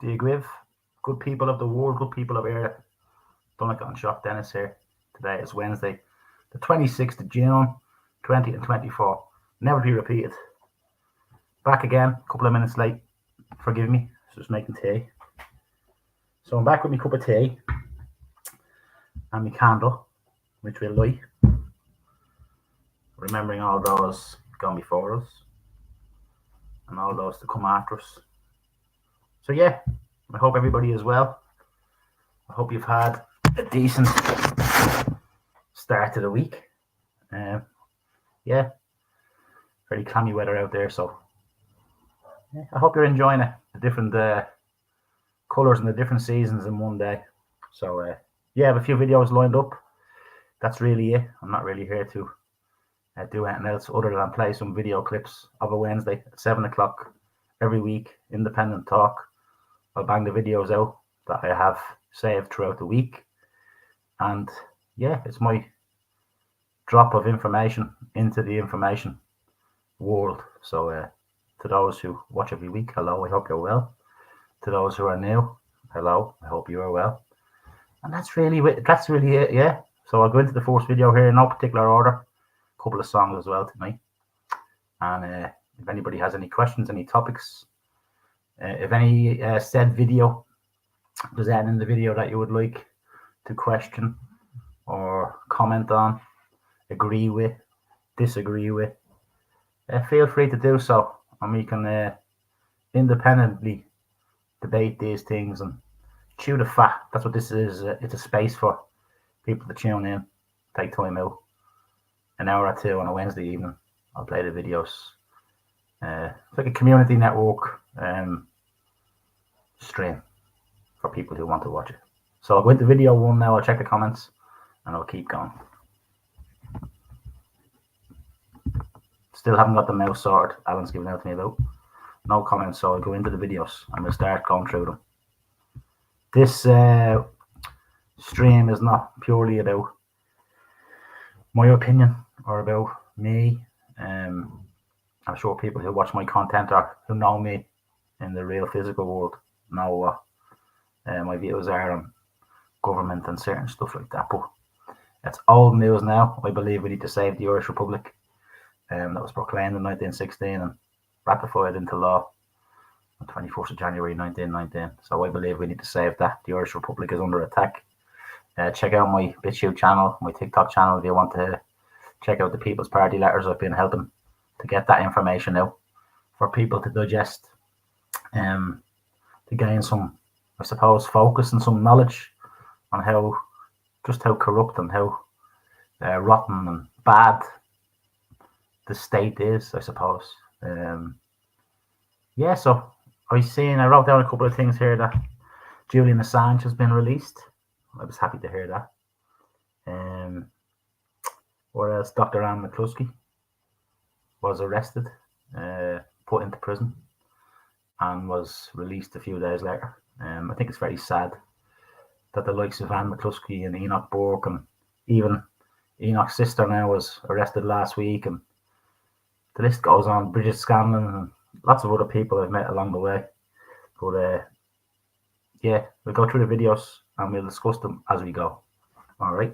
dhaoibh, good people of the world, good people of area. Donnacha and Shop Dennis here. Today is Wednesday, the 26th of June, 2024. Never to be repeated. Back again, a couple of minutes late. Forgive me, just making tea. So I'm back with my cup of tea and my candle, which we'll light, remembering all those gone before us and all those to come after us. So yeah, I hope everybody is well. I hope you've had a decent start to the week. Yeah, very clammy weather out there, so yeah, I hope you're enjoying it. The different colours and the different seasons in one day. So yeah, I have a few videos lined up. That's really it. I'm not really here to do anything else other than play some video clips of a Wednesday at 7 o'clock every week. Independent talk. I'll bang the videos out that I have saved throughout the week. And yeah, it's my drop of information into the information world. So to those who watch every week, hello, I hope you're well. To those who are new, hello, I hope you are well. And that's really it, yeah. So I'll go into the first video here in no particular order. A couple of songs as well tonight. And if anybody has any questions, any topics, if any said video, there's anything in the video that you would like to question or comment on, agree with, disagree with, feel free to do so, and we can independently debate these things and chew the fat. That's what this is. It's a space for people to tune in, take time out, an hour or two on a Wednesday evening. I'll play the videos. It's like a community network stream for people who want to watch it. So I'll go into video one now. I'll check the comments and I'll keep going. Still haven't got the mouse sorted. Alan's giving out to me about. No comments, so I'll go into the videos and we'll start going through them. This stream is not purely about my opinion or about me. I'm sure people who watch my content or who know me in the real physical world know what my views are on government and certain stuff like that. But it's old news now. I believe we need to save the Irish Republic. That was proclaimed in 1916 and ratified into law on 21st of January 1919. So I believe we need to save that. The Irish Republic is under attack. Check out my BitChute channel, my TikTok channel, if you want to check out the People's Party letters. I've been helping to get that information out for people to digest, to gain some, I suppose, focus and some knowledge on how corrupt and how rotten and bad the state is, I suppose. Yeah, so I wrote down a couple of things here that Julian Assange has been released. I was happy to hear that. Or else Dr. Anne McCluskey was arrested, put into prison, and was released a few days later. I think it's very sad that the likes of Anne McCluskey and Enoch Burke and even Enoch's sister now was arrested last week, and the list goes on. Bridget Scanlon and lots of other people I've met along the way. But yeah, we'll go through the videos and we'll discuss them as we go. All right.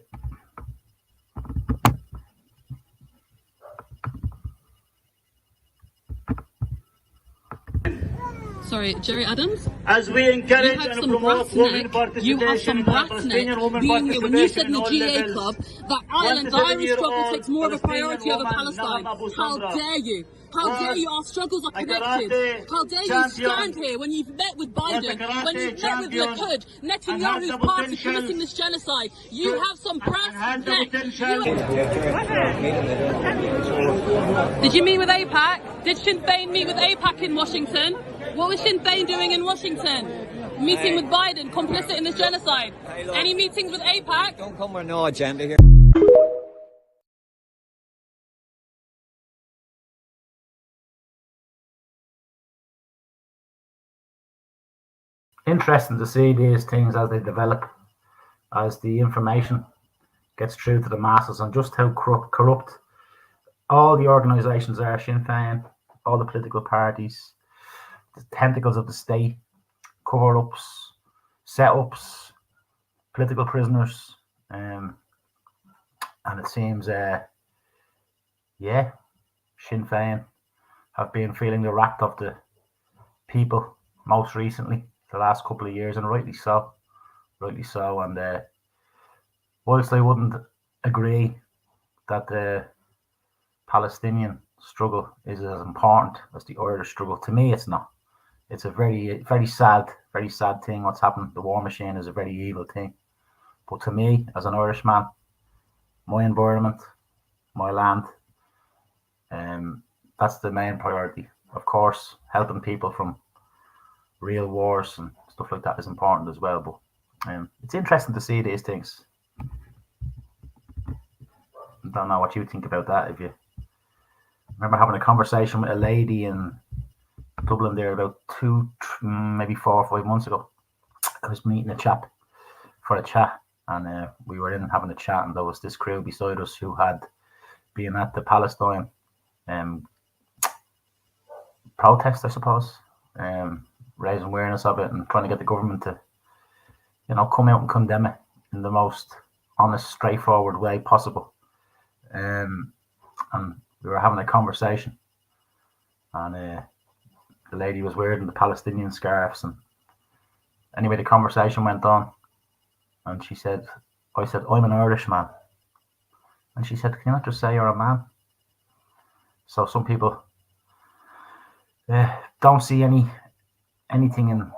Sorry, Jerry Adams? As we encourage and promote women you have some participation and Palestinian women being here when you said participation in the in all GA levels. Club that Ireland's Irish struggle takes more of a priority over Palestinian Palestine. woman, How dare you? How dare you? Our struggles are connected. How dare you stand here when you've met with Biden, when you've met with Likud, Netanyahu's party committing this genocide? You have some brass neck. Did you meet with AIPAC? Did Sinn Féin meet with AIPAC in Washington? What was Sinn Féin doing in Washington? Meeting with Biden, complicit in this genocide. Any meetings with AIPAC? Don't come with no agenda here. Interesting to see these things as they develop, as the information gets through to the masses, and just how corrupt all the organisations are. Sinn Féin, all the political parties, the tentacles of the state, cover-ups, set-ups, political prisoners, and it seems, Sinn Féin have been feeling the wrath of the people most recently, the last couple of years, and rightly so. And whilst I wouldn't agree that the Palestinian struggle is as important as the Irish struggle, to me it's not. It's a very, very sad thing what's happened. The war machine is a very evil thing. But to me, as an Irishman, my environment, my land, that's the main priority. Of course, helping people from real wars and stuff like that is important as well. But it's interesting to see these things. I don't know what you think about that. If you remember having a conversation with a lady in Dublin there about 4 or 5 months ago. I was meeting a chap for a chat, and we were in having a chat, and there was this crew beside us who had been at the Palestine protest, I suppose, raising awareness of it and trying to get the government to, come out and condemn it in the most honest, straightforward way possible. And we were having a conversation, and the lady was wearing the Palestinian scarves, and anyway, the conversation went on, and I said, I'm an Irishman, and she said, can you not just say you're a man? So some people don't see anything in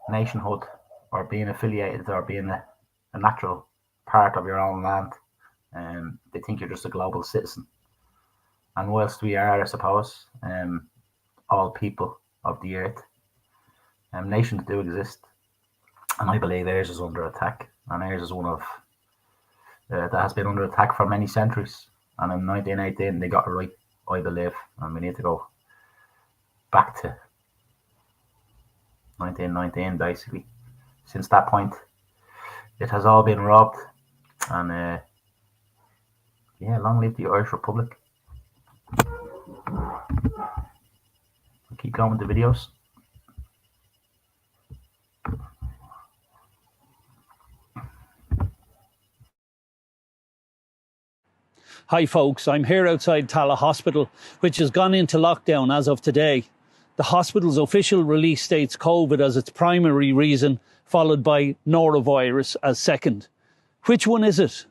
nationhood or being affiliated or being a natural part of your own land, and they think you're just a global citizen. And whilst we are, I suppose, all people of the earth, nations do exist, and I believe ours is under attack, and ours is one of that has been under attack for many centuries. And in 1918 they got it right, I believe, and we need to go back to 1919 basically. Since that point it has all been robbed, and long live the Irish Republic. I'll keep going with the videos. Hi folks, I'm here outside Tala Hospital, which has gone into lockdown as of today. The hospital's official release states COVID as its primary reason, followed by norovirus as second. Which one is it?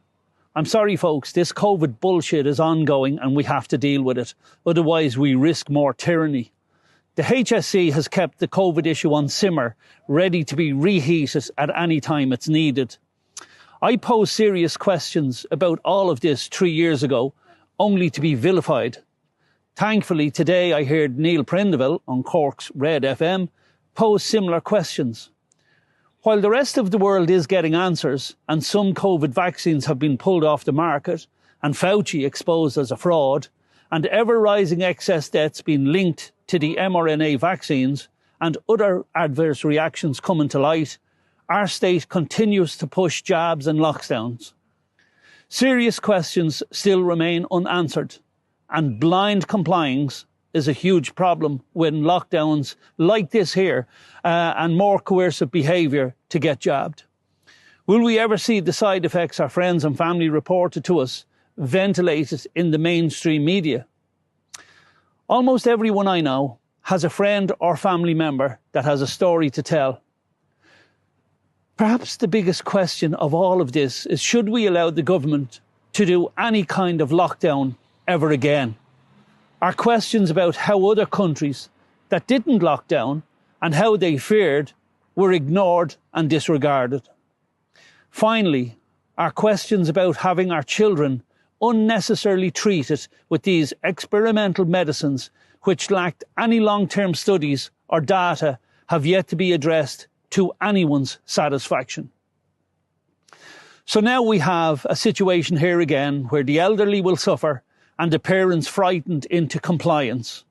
I'm sorry folks, this COVID bullshit is ongoing and we have to deal with it. Otherwise we risk more tyranny. The HSE has kept the COVID issue on simmer, ready to be reheated at any time it's needed. I posed serious questions about all of this 3 years ago, only to be vilified. Thankfully, today I heard Neil Prendeville on Cork's Red FM pose similar questions. While the rest of the world is getting answers, and some COVID vaccines have been pulled off the market, and Fauci exposed as a fraud, and ever-rising excess deaths being linked to the mRNA vaccines, and other adverse reactions coming to light, our state continues to push jabs and lockdowns. Serious questions still remain unanswered, and blind compliance is a huge problem when lockdowns like this here and more coercive behaviour to get jabbed. Will we ever see the side effects our friends and family reported to us ventilated in the mainstream media? Almost everyone I know has a friend or family member that has a story to tell. Perhaps the biggest question of all of this is, should we allow the government to do any kind of lockdown ever again? Are questions about how other countries that didn't lock down and how they fared were ignored and disregarded. Finally, are questions about having our children unnecessarily treated with these experimental medicines which lacked any long-term studies or data have yet to be addressed to anyone's satisfaction. So now we have a situation here again where the elderly will suffer and the parents frightened into compliance.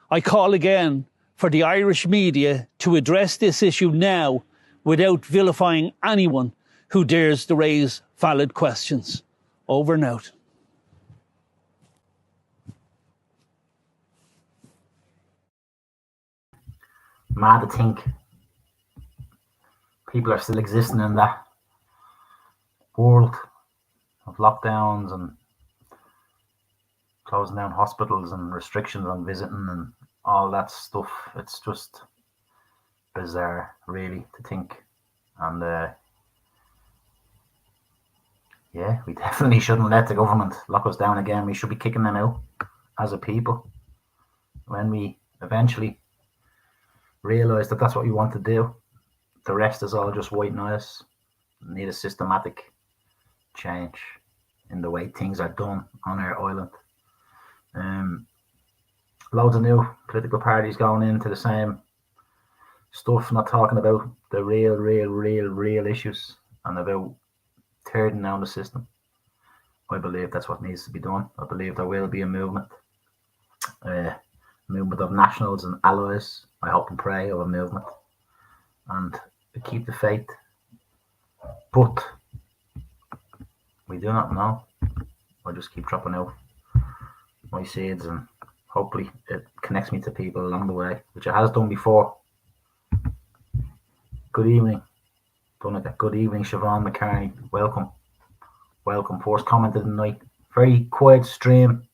I call again for the Irish media to address this issue now without vilifying anyone who dares to raise valid questions. Over and out. Mad to think people are still existing in that world of lockdowns and closing down hospitals and restrictions on visiting and all that stuff. It's just bizarre, really, to think. And yeah, we definitely shouldn't let the government lock us down again. We should be kicking them out as a people when we eventually realise that that's what we want to do. The rest is all just white noise. We need a systematic change in the way things are done on our island. Loads of new political parties going into the same stuff, not talking about the real issues and about tearing down the system. I believe that's what needs to be done. I believe there will be a movement of nationals and allies. I hope and pray of a movement, and keep the faith. But we do not know. I just keep dropping out my seeds, and hopefully it connects me to people along the way, which it has done before. Good evening, Donica. Good evening, Siobhan McCartney. Welcome. First comment of the night. Very quiet stream.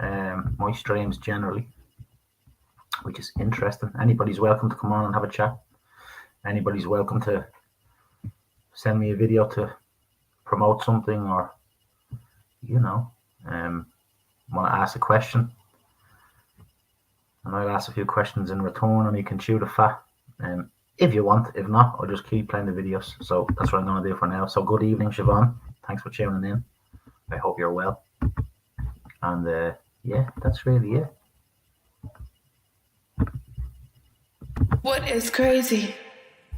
My streams generally, which is interesting. Anybody's welcome to come on and have a chat. Anybody's welcome to send me a video to promote something, or want to ask a question, and I'll ask a few questions in return, and you can chew the fat. If you want. If not, I'll just keep playing the videos. So that's what I'm going to do for now. So good evening, Siobhan. Thanks for tuning in. I hope you're well. And yeah, that's really it. What is crazy?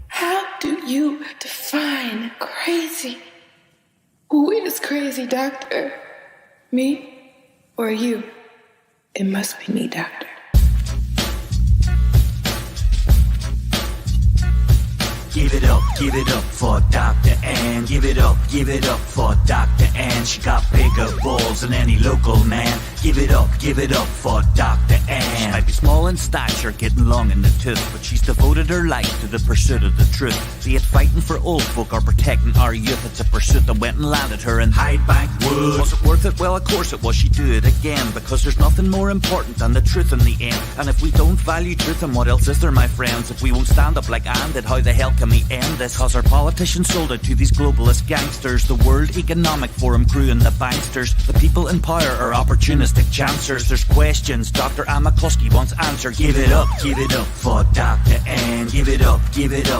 How do you define crazy? Who is crazy, doctor? Me or you? It must be me, doctor. Give it up for Dr. Ann. Give it up for Dr. Ann. She got bigger balls than any local man. Give it up for Dr. Ann. She might be small in stature, getting long in the tooth, but she's devoted her life to the pursuit of the truth. Be it fighting for old folk or protecting our youth, it's a pursuit that went and landed her in Hidebank Woods. Was it worth it? Well, of course it was. She'd do it again, because there's nothing more important than the truth in the end. And if we don't value truth, then what else is there, my friends? If we won't stand up like Ann did, how the hell can we end this? Cause our politicians sold it to these globalist gangsters, the World Economic Forum crew and the banksters. The people in power are opportunistic chancers. There's questions Dr. Ann McCluskey wants answered. Give it up for Dr. Ann. Give it up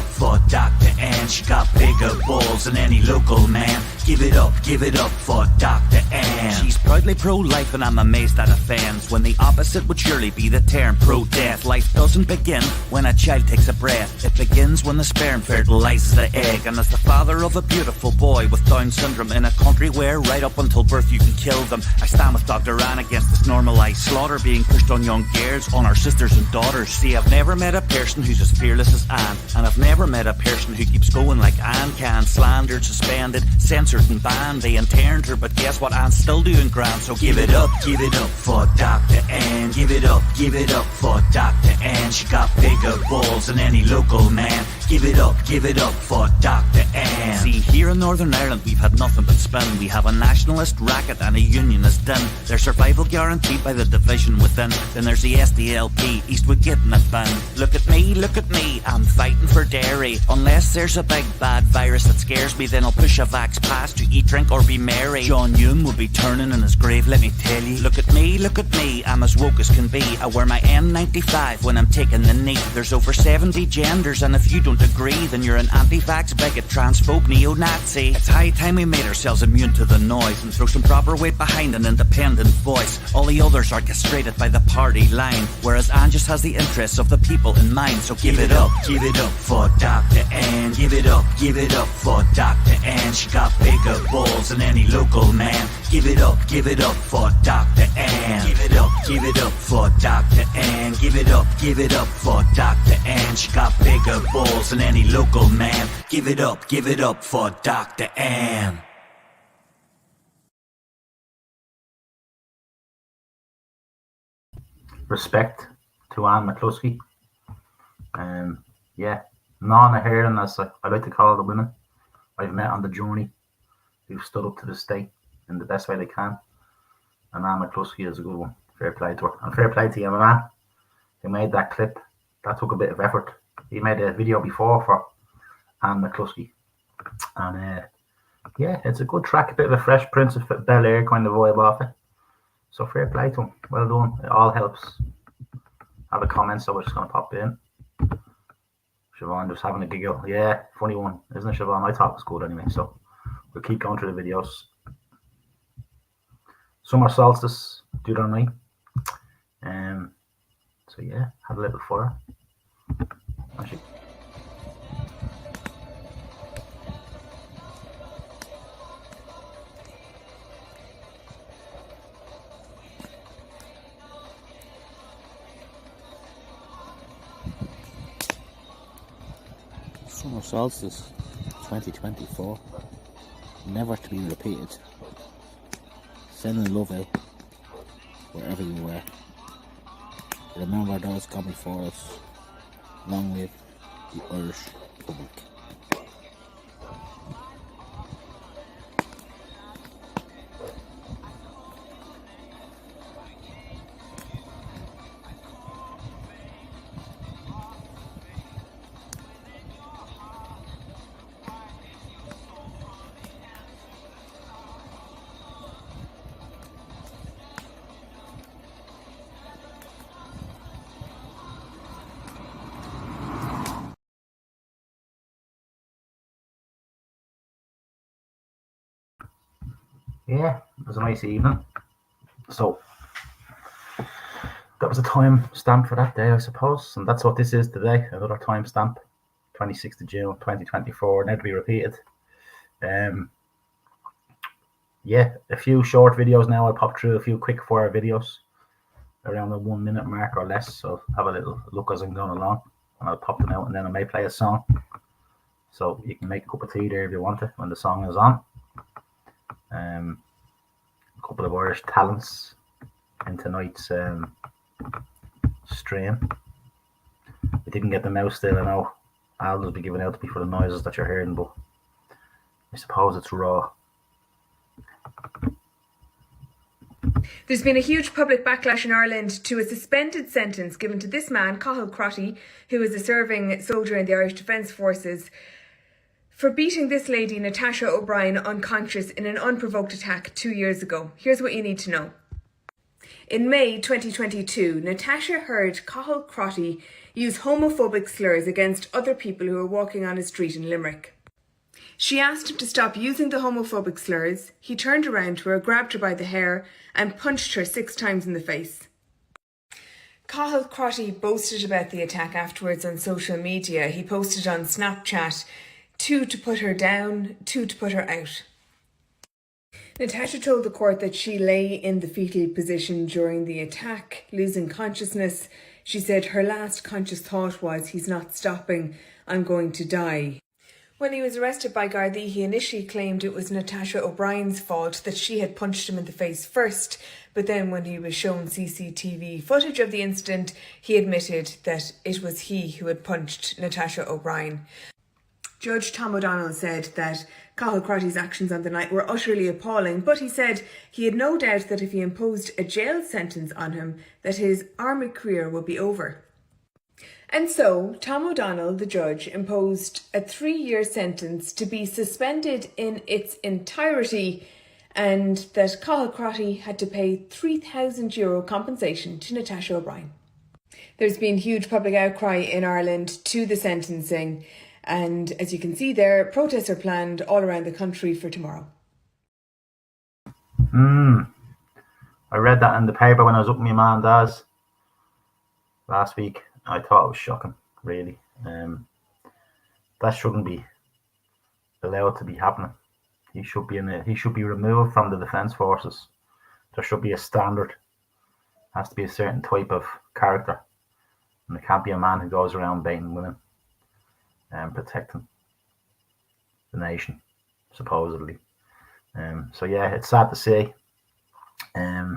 for Dr. Ann. She got bigger balls than any local man. Give it up for Dr. Ann. She's proudly pro-life, and I'm amazed at her fans, when the opposite would surely be the term pro-death. Life doesn't begin when a child takes a breath. It begins when the sperm fertilizes the egg. And as the father of a beautiful boy with Down syndrome in a country where right up until birth you can kill them, I stand with Dr. Ann against this normalised slaughter being pushed on young girls, on our sisters and daughters. See, I've never met a person who's as fearless as Ann, and I've never met a person who keeps going like Ann can. Slandered, suspended, censored and banned. They interned her, but guess what? Ann's still doing grand. So give it up for Dr. Ann. Give it up for Dr. Ann. She got bigger balls than any local man. Give it up for Dr. Ann. See, here in Northern Ireland we've had nothing but spin. We have a nationalist racket and a unionist din. Their survival guaranteed by the division within. Then there's the SDLP, Eastwood getting it bin. Look at me, I'm fighting for dairy. Unless there's a big bad virus that scares me, then I'll push a vax pass to eat, drink or be merry. John Hume will be turning in his grave, let me tell you. Look at me, I'm as woke as can be. I wear my N95 when I'm taking the knee. There's over 70 genders, and if you don't agree, then you're an anti-vax, bigot, transphobe, neo-Nazi. It's high time we made ourselves immune to the noise and throw some proper weight behind an independent voice. All the others are castrated by the party line, whereas Ann just has the interests of the people in mind. So give it up for Dr. Ann. Give it up for Dr. Ann. She got bigger balls than any local man. Give it up for Dr. Ann. Give it up for Dr. Ann. Give it up for Dr. Ann. She got bigger balls than any local man. Give it up for Dr. Ann. Respect to Ann McCluskey. Yeah, non-adherent, as I like to call the women I've met on the journey, who've stood up to the state in the best way they can. And Anne McCluskey is a good one. Fair play to her. And fair play to you, my man, who made that clip. That took a bit of effort. He made a video before for Anne McCluskey. And yeah, it's a good track, a bit of a Fresh Prince of Bel-Air kind of vibe off it. So fair play to him. Well done. It all helps. Have a comment, so we're just going to pop in. Siobhan just having a giggle. Yeah, funny one, isn't it, Siobhan? I thought it was good anyway, so we'll keep going through the videos. Summer solstice, do it on night. So yeah, had a little fire. Actually, Summer solstice 2024, never to be repeated. Sending love out wherever you were. Remember those come before us. Long live the Irish Republic. yeah, it was a nice evening. So that was a time stamp for that day, I suppose. And that's what this is today, another time stamp. 26th of June 2024, never to be repeated. Yeah, a few short videos now. I'll pop through a few quick fire videos around the 1 minute mark or less. So have a little look as I'm going along, and I'll pop them out, and then I may play a song. So you can make a cup of tea there if you want it when the song is on. A couple of Irish talents in tonight's stream. I didn't get them out still. I know Al will be giving out to me for the noises that you're hearing, but I suppose it's raw. There's been a huge public backlash in Ireland to a suspended sentence given to this man, Cathal Crotty, who is a serving soldier in the Irish Defence Forces, for beating this lady, Natasha O'Brien, unconscious in an unprovoked attack 2 years ago. Here's what you need to know. In May 2022, Natasha heard Cathal Crotty use homophobic slurs against other people who were walking on a street in Limerick. She asked him to stop using the homophobic slurs. He turned around to her, grabbed her by the hair and punched her 6 times in the face. Cathal Crotty boasted about the attack afterwards on social media. He posted on Snapchat, 2 to put her down, 2 to put her out. Natasha told the court that she lay in the fetal position during the attack, losing consciousness. She said her last conscious thought was, "He's not stopping, I'm going to die." When he was arrested by Gardaí, he initially claimed it was Natasha O'Brien's fault, that she had punched him in the face first. But then when he was shown CCTV footage of the incident, he admitted that it was he who had punched Natasha O'Brien. Judge Tom O'Donnell said that Cathal Crotty's actions on the night were utterly appalling, but he said he had no doubt that if he imposed a jail sentence on him, that his army career would be over. And so, Tom O'Donnell, the judge, imposed a 3-year sentence to be suspended in its entirety, and that Cathal Crotty had to pay €3,000 compensation to Natasha O'Brien. There's been huge public outcry in Ireland to the sentencing, and as you can see there, protests are planned all around the country for tomorrow. I read that in the paper when I was up with my mum and dad's last week. I thought it was shocking, really. That shouldn't be allowed to be happening. He should be removed from the Defence Forces. There should be a standard. Has to be a certain type of character, and it can't be a man who goes around baiting women and protecting the nation, supposedly. So yeah, it's sad to see. Yeah,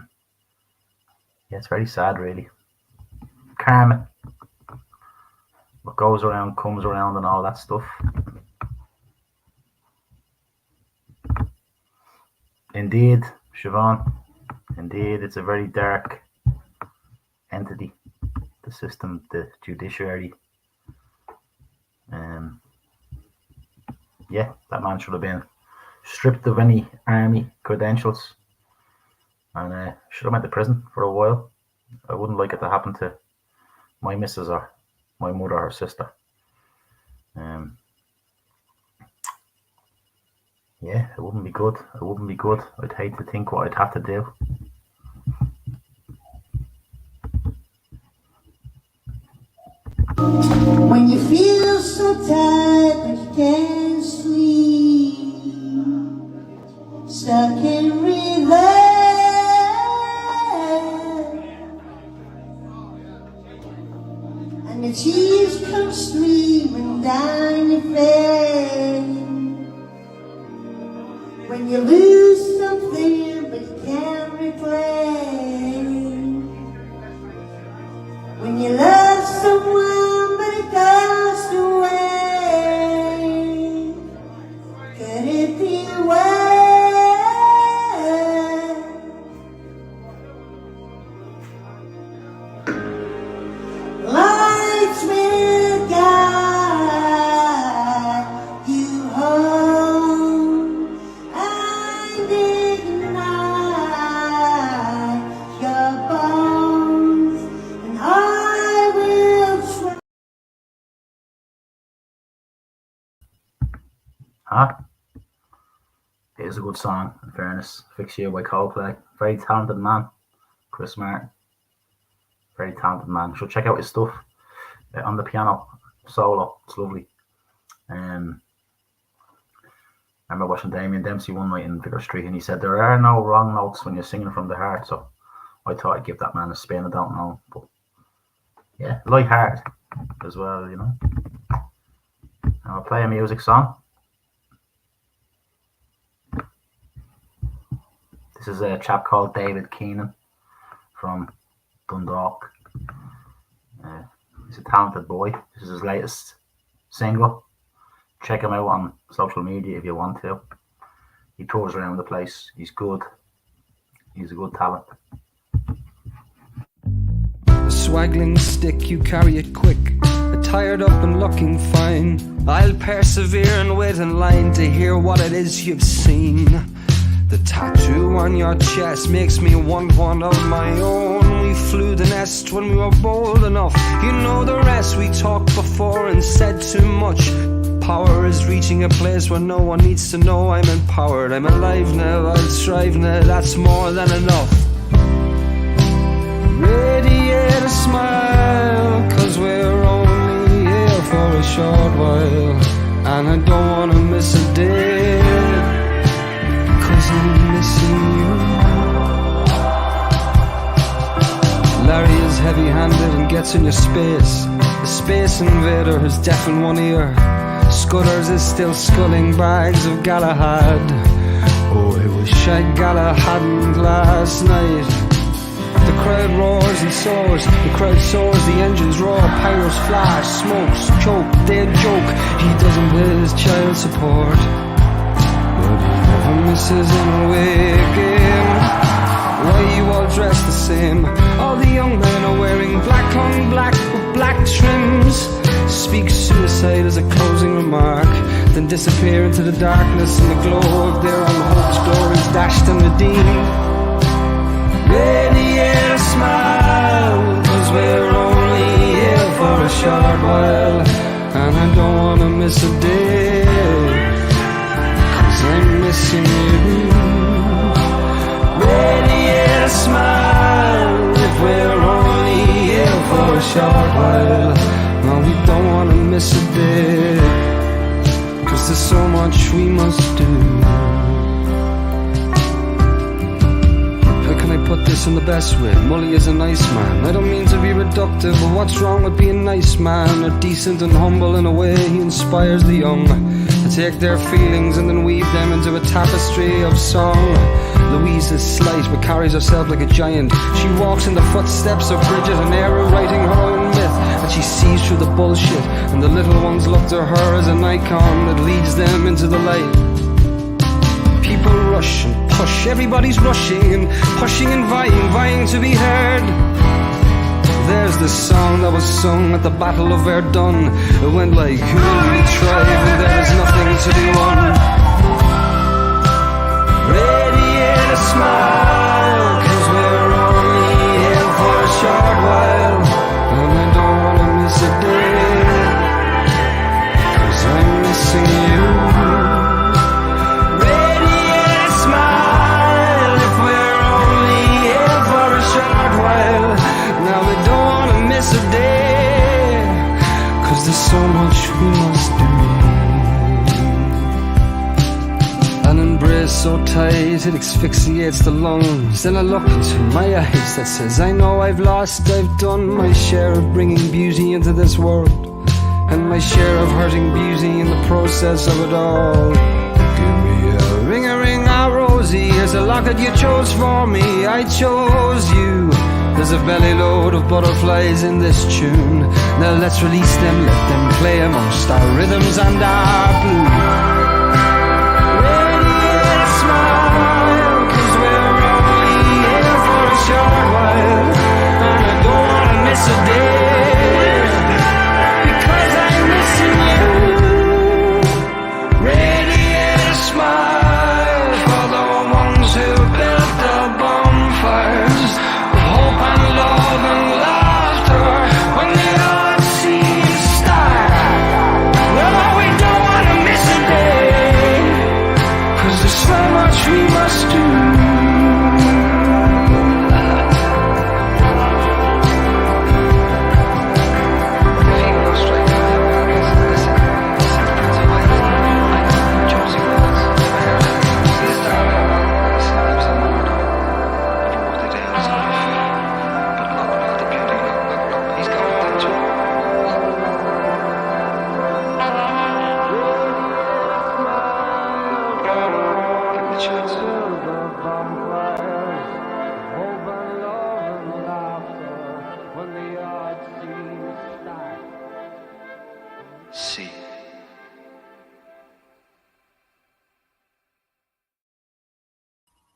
it's very sad, really. Karma. what goes around comes around and all that stuff. Indeed, Siobhan, indeed, it's a very dark entity, the system, the judiciary. Yeah, that man should have been stripped of any army credentials and should have went to prison for a while. I wouldn't like it to happen to my missus or my mother or sister. Yeah, it wouldn't be good. It wouldn't be good. I'd hate to think what I'd have to do. When you feel so tired but you can't sleep, stuck in reverse, and the tears come streaming down your face. When you lose something but you can't replace. When you love someone but it goes away. Could it be worse? Lights will guide you home and ignite your bones, and I will try. Huh? It is a good song, in fairness. Fix You by Coldplay. Very talented man, Chris Martin. Very talented man. Should check out his stuff on the piano solo. It's lovely. I remember watching Damien Dempsey one night in Vicar Street, and he said there are no wrong notes when you're singing from the heart. So I thought I'd give that man a spin. I don't know, but yeah, light-hearted as well, you know. And I'll play a music song. This is a chap called David Keenan from Dundalk. He's a talented boy. This is his latest single. Check him out on social media if you want to. He tours around the place. He's good. He's a good talent. A swaggling stick, you carry it quick. Tired up and looking fine. I'll persevere and wait in line to hear what it is you've seen. The tattoo on your chest makes me want one of my own. We flew the nest when we were bold enough. You know the rest, we talked before and said too much. Power is reaching a place where no one needs to know I'm empowered. I'm alive now, I'll strive now, that's more than enough. Radiate a smile, cause we're only here for a short while. And I don't wanna miss a day, cause I'm missing you. Larry is heavy-handed and gets in your space. The space invader is deaf in one ear. Scudders is still sculling bags of Galahad. Oh, I wish I'd Galahadn't last night. The crowd roars and soars, the crowd soars, the engines roar, pyros flash, smokes, choke, dead joke. He doesn't pay his child support, but he never misses an away game. Why you all dressed the same? All the young men are wearing black on black with black trims. Speak suicide as a closing remark, then disappear into the darkness and the glow of their own hopes, glories dashed and redeemed. Radiate a smile, cause we're only here for a short while. And I don't wanna miss a day, cause I'm missing you. Radiate a smile, if we're only here for a short while. No, we don't wanna miss a day, cause there's so much we must do. How can I put this in the best way? Mully is a nice man. I don't mean to be reductive, but what's wrong with being nice, man? Or decent and humble in a way he inspires the young to take their feelings and then weave them into a tapestry of song. Louise is slight but carries herself like a giant. She walks in the footsteps of Bridget and Era, writing her own myth. A she sees through the bullshit, and the little ones look to her as an icon that leads them into the light. People rush and push, everybody's rushing and pushing and vying to be heard. There's this song that was sung at the Battle of Verdun. It went like, who will we try when there is nothing to be won? Radiate a smile, 'cause we're only here for a short while, and I don't wanna miss a day, 'cause I'm missing you. Radiate a smile, if we're only here for a short while. Now we don't wanna miss a day, 'cause there's so much we must do. An embrace so tight it asphyxiates the lungs. Then I look into my eyes that says, I know I've lost, I've done my share of bringing beauty into this world, and my share of hurting beauty in the process of it all. Give me a ring, a rosy. Here's a locket you chose for me, I chose you. There's a belly load of butterflies in this tune. Now let's release them, let them play amongst our rhythms and our blues. Radiate a smile, 'cause we're only here for a short while, and I don't wanna miss a day, because I'm missing you. Radiate a smile for the ones who built the bonfires, hope and love and laughter when the odds seem stark. No, we don't want to miss a day, 'cause there's so much we must do.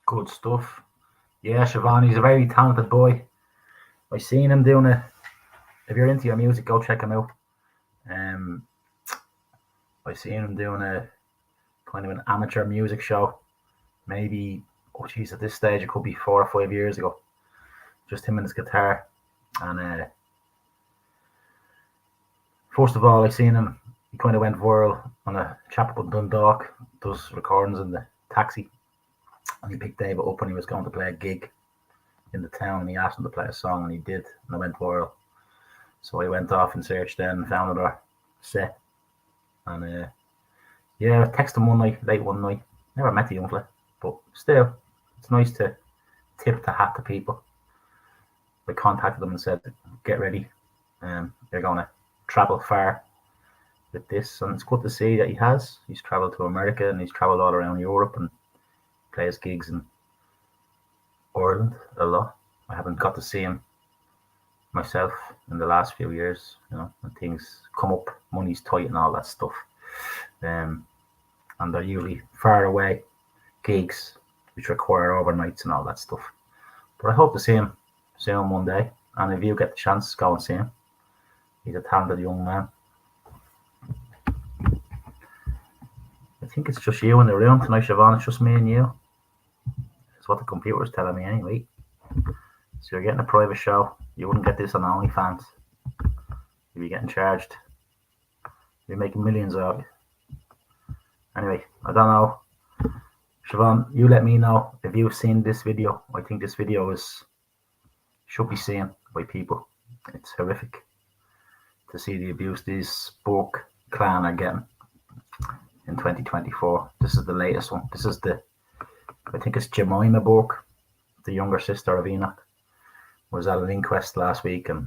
Good stuff. Yeah, Siobhan, he's a very talented boy. I seen him doing it. If you're into your music, go check him out. I seen him doing a kind of an amateur music show. Maybe, oh geez, at this stage it could be 4 or 5 years ago. Just him and his guitar. And first of all, I seen him. He kind of went viral on a chap up in Dundalk, does recordings in the taxi. And he picked David up when he was going to play a gig in the town, and he asked him to play a song, and he did, and it went viral. So I went off and searched then and found another set. And yeah, I texted him one night, late one night. Never met the young fella, but still, it's nice to tip the hat to people. I contacted them and said, get ready. You're going to travel far with this, and it's good to see that he has. He's traveled to America, and he's traveled all around Europe, and plays gigs in Ireland a lot. I haven't got to see him myself in the last few years, you know, when things come up, money's tight and all that stuff. And they're usually far away gigs which require overnights and all that stuff. But I hope to see him one day, and if you get the chance, go and see him. He's a talented young man. I think it's just you in the room tonight, Siobhan. It's just me and you. That's what the computer's telling me anyway. So you're getting a private show. You wouldn't get this on OnlyFans. You'd be getting charged. You'd be making millions out of it. Anyway, I don't know. Siobhan, you let me know if you've seen this video. I think this video should be seen by people. It's horrific to see the abuse these Burke clan are getting in 2024. This is the latest one. This is I think it's Jemima Burke, the younger sister of Enoch, was at an inquest last week. And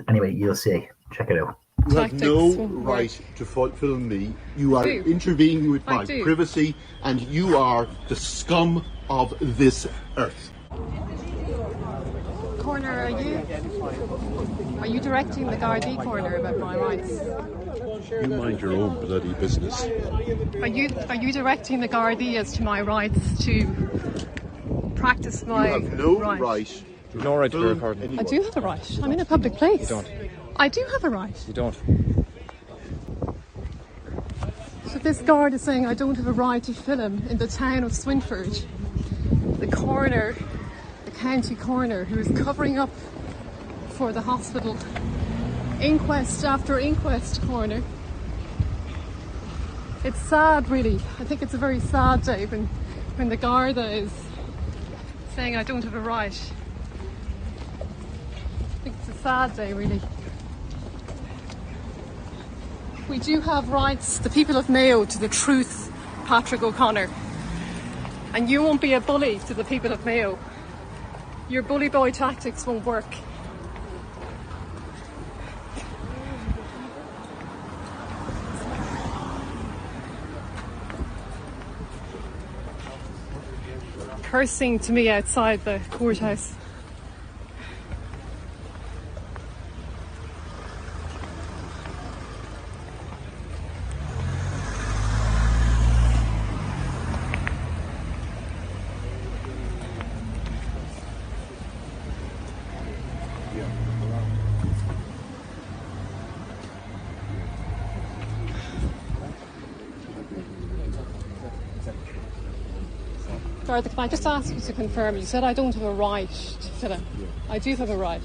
anyway, you'll see. Check it out. You have no right to film me. You are intervening with my privacy, and you are the scum of this earth. Coroner, are you directing the Gardaí Coroner about my rights? You mind your own bloody business. Are you directing the Gardaí as to my rights to practice my You have no right? right. You've no right to be recording. Anyone. I do have a right. I'm in a public place. You don't. I do have a right. You don't. So this guard is saying I don't have a right to film in the town of Swinford. The coroner, the county coroner, who is covering up for the hospital. Inquest after inquest, coroner. It's sad, really. I think it's a very sad day when the Garda is saying I don't have a right. I think it's a sad day, really. We do have rights, the people of Mayo, to the truth, Patrick O'Connor. And you won't be a bully to the people of Mayo. Your bully boy tactics won't work. Cursing to me outside the courthouse. Garda, can I just ask you to confirm? You said I don't have a right to film. I do have a right.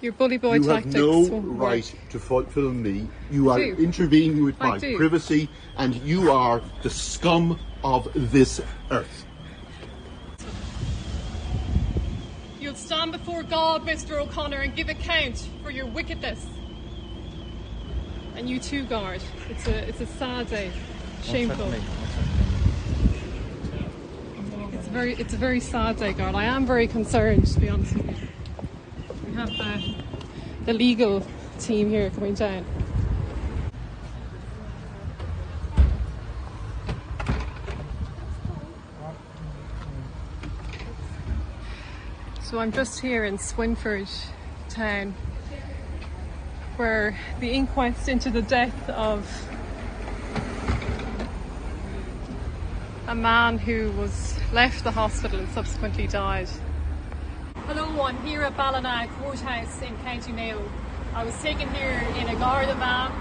Your bully boy you tactics. You have no won't right work. to film me. You are intervening with my privacy, and you are the scum of this earth. You'll stand before God, Mr. O'Connor, and give account for your wickedness. And you too, guard. It's a sad day. Shameful. It's a very sad day, guard. I am very concerned, to be honest with you. We have the legal team here coming down. So I'm just here in Swinford town, where the inquest into the death of a man who was left the hospital and subsequently died. Hello, I'm here at Ballina Courthouse in County Mayo. I was taken here in a Garda van,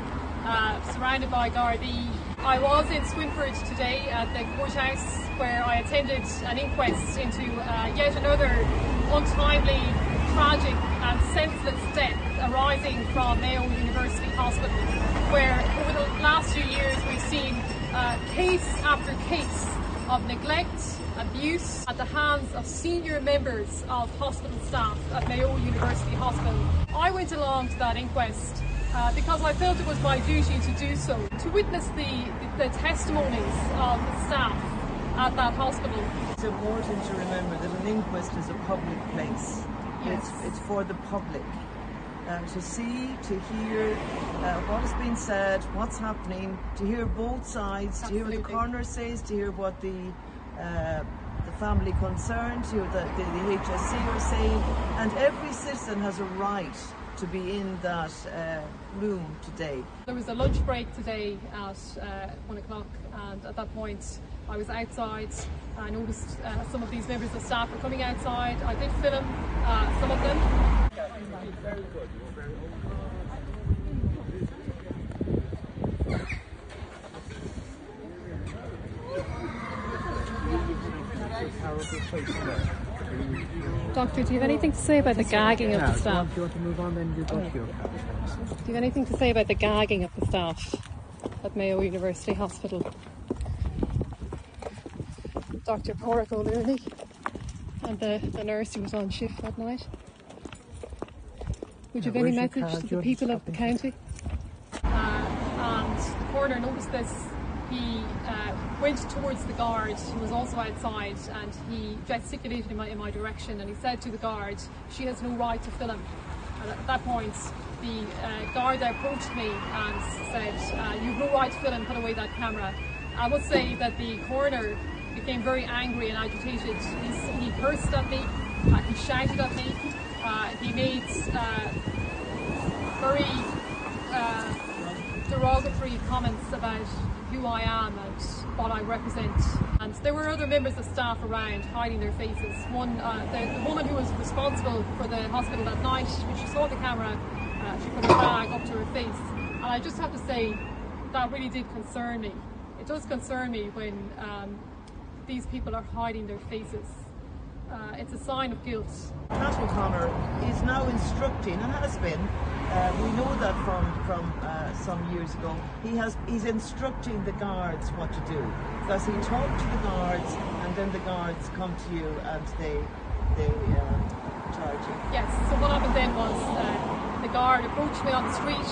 surrounded by Gardaí. I was in Swinford today at the courthouse where I attended an inquest into yet another untimely, tragic and senseless death arising from Mayo University Hospital, where over the last few years we've seen case after case of neglect, abuse at the hands of senior members of hospital staff at Mayo University Hospital. I went along to that inquest because I felt it was my duty to do so, to witness the testimonies of the staff at that hospital. It's important to remember that an inquest is a public place. Yes. It's for the public to see, to hear what has been said, what's happening, to hear both sides, Absolutely. to hear what the coroner says, to hear what the family concerned, to hear what the HSC are saying, and every citizen has a right to be in that room today. There was a lunch break today at 1 o'clock, and at that point I was outside. I noticed some of these members of staff were coming outside. I did film some of them. Very good. Doctor, do you have anything to say about the gagging of the staff? If you want to move on, then you go to your car. Do you have anything to say about the gagging of the staff at Mayo University Hospital? Dr. Porrick O'Leary and the nurse who was on shift that night. Would you have any message to the people of the county? And the coroner noticed this he went towards the guard who was also outside, and he gesticulated in my direction, and he said to the guard, "She has no right to film." And at that point, the guard approached me and said, "You've no right to film, put away that camera." I must say that the coroner became very angry and agitated. He cursed at me, he shouted at me, he made very derogatory comments about who I am and what I represent. And there were other members of staff around hiding their faces. One, the woman who was responsible for the hospital that night, when she saw the camera, she put her bag up to her face. And I just have to say, that really did concern me. It does concern me when these people are hiding their faces. It's a sign of guilt. Pat O'Connor is now instructing, and has been, we know that from some years ago, he's instructing the guards what to do. Because he talked to the guards, and then the guards come to you and they charge you. Yes, so what happened then was the guard approached me on the street.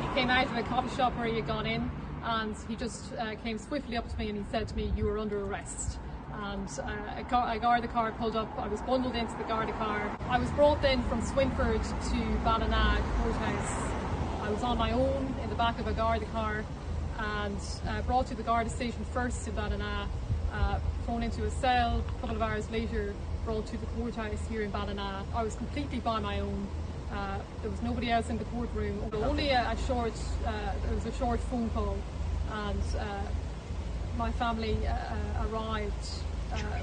He came out of a coffee shop where he had gone in, and he just came swiftly up to me and he said to me, "You are under arrest." And a Garda car pulled up. I was bundled into the Garda car. I was brought then from Swinford to Ballina courthouse. I was on my own in the back of a Garda car, and brought to the Garda station first in Ballina, thrown into a cell. A couple of hours later, brought to the courthouse here in Ballina. I was completely by my own. There was nobody else in the courtroom. Only there was a short phone call, and my family arrived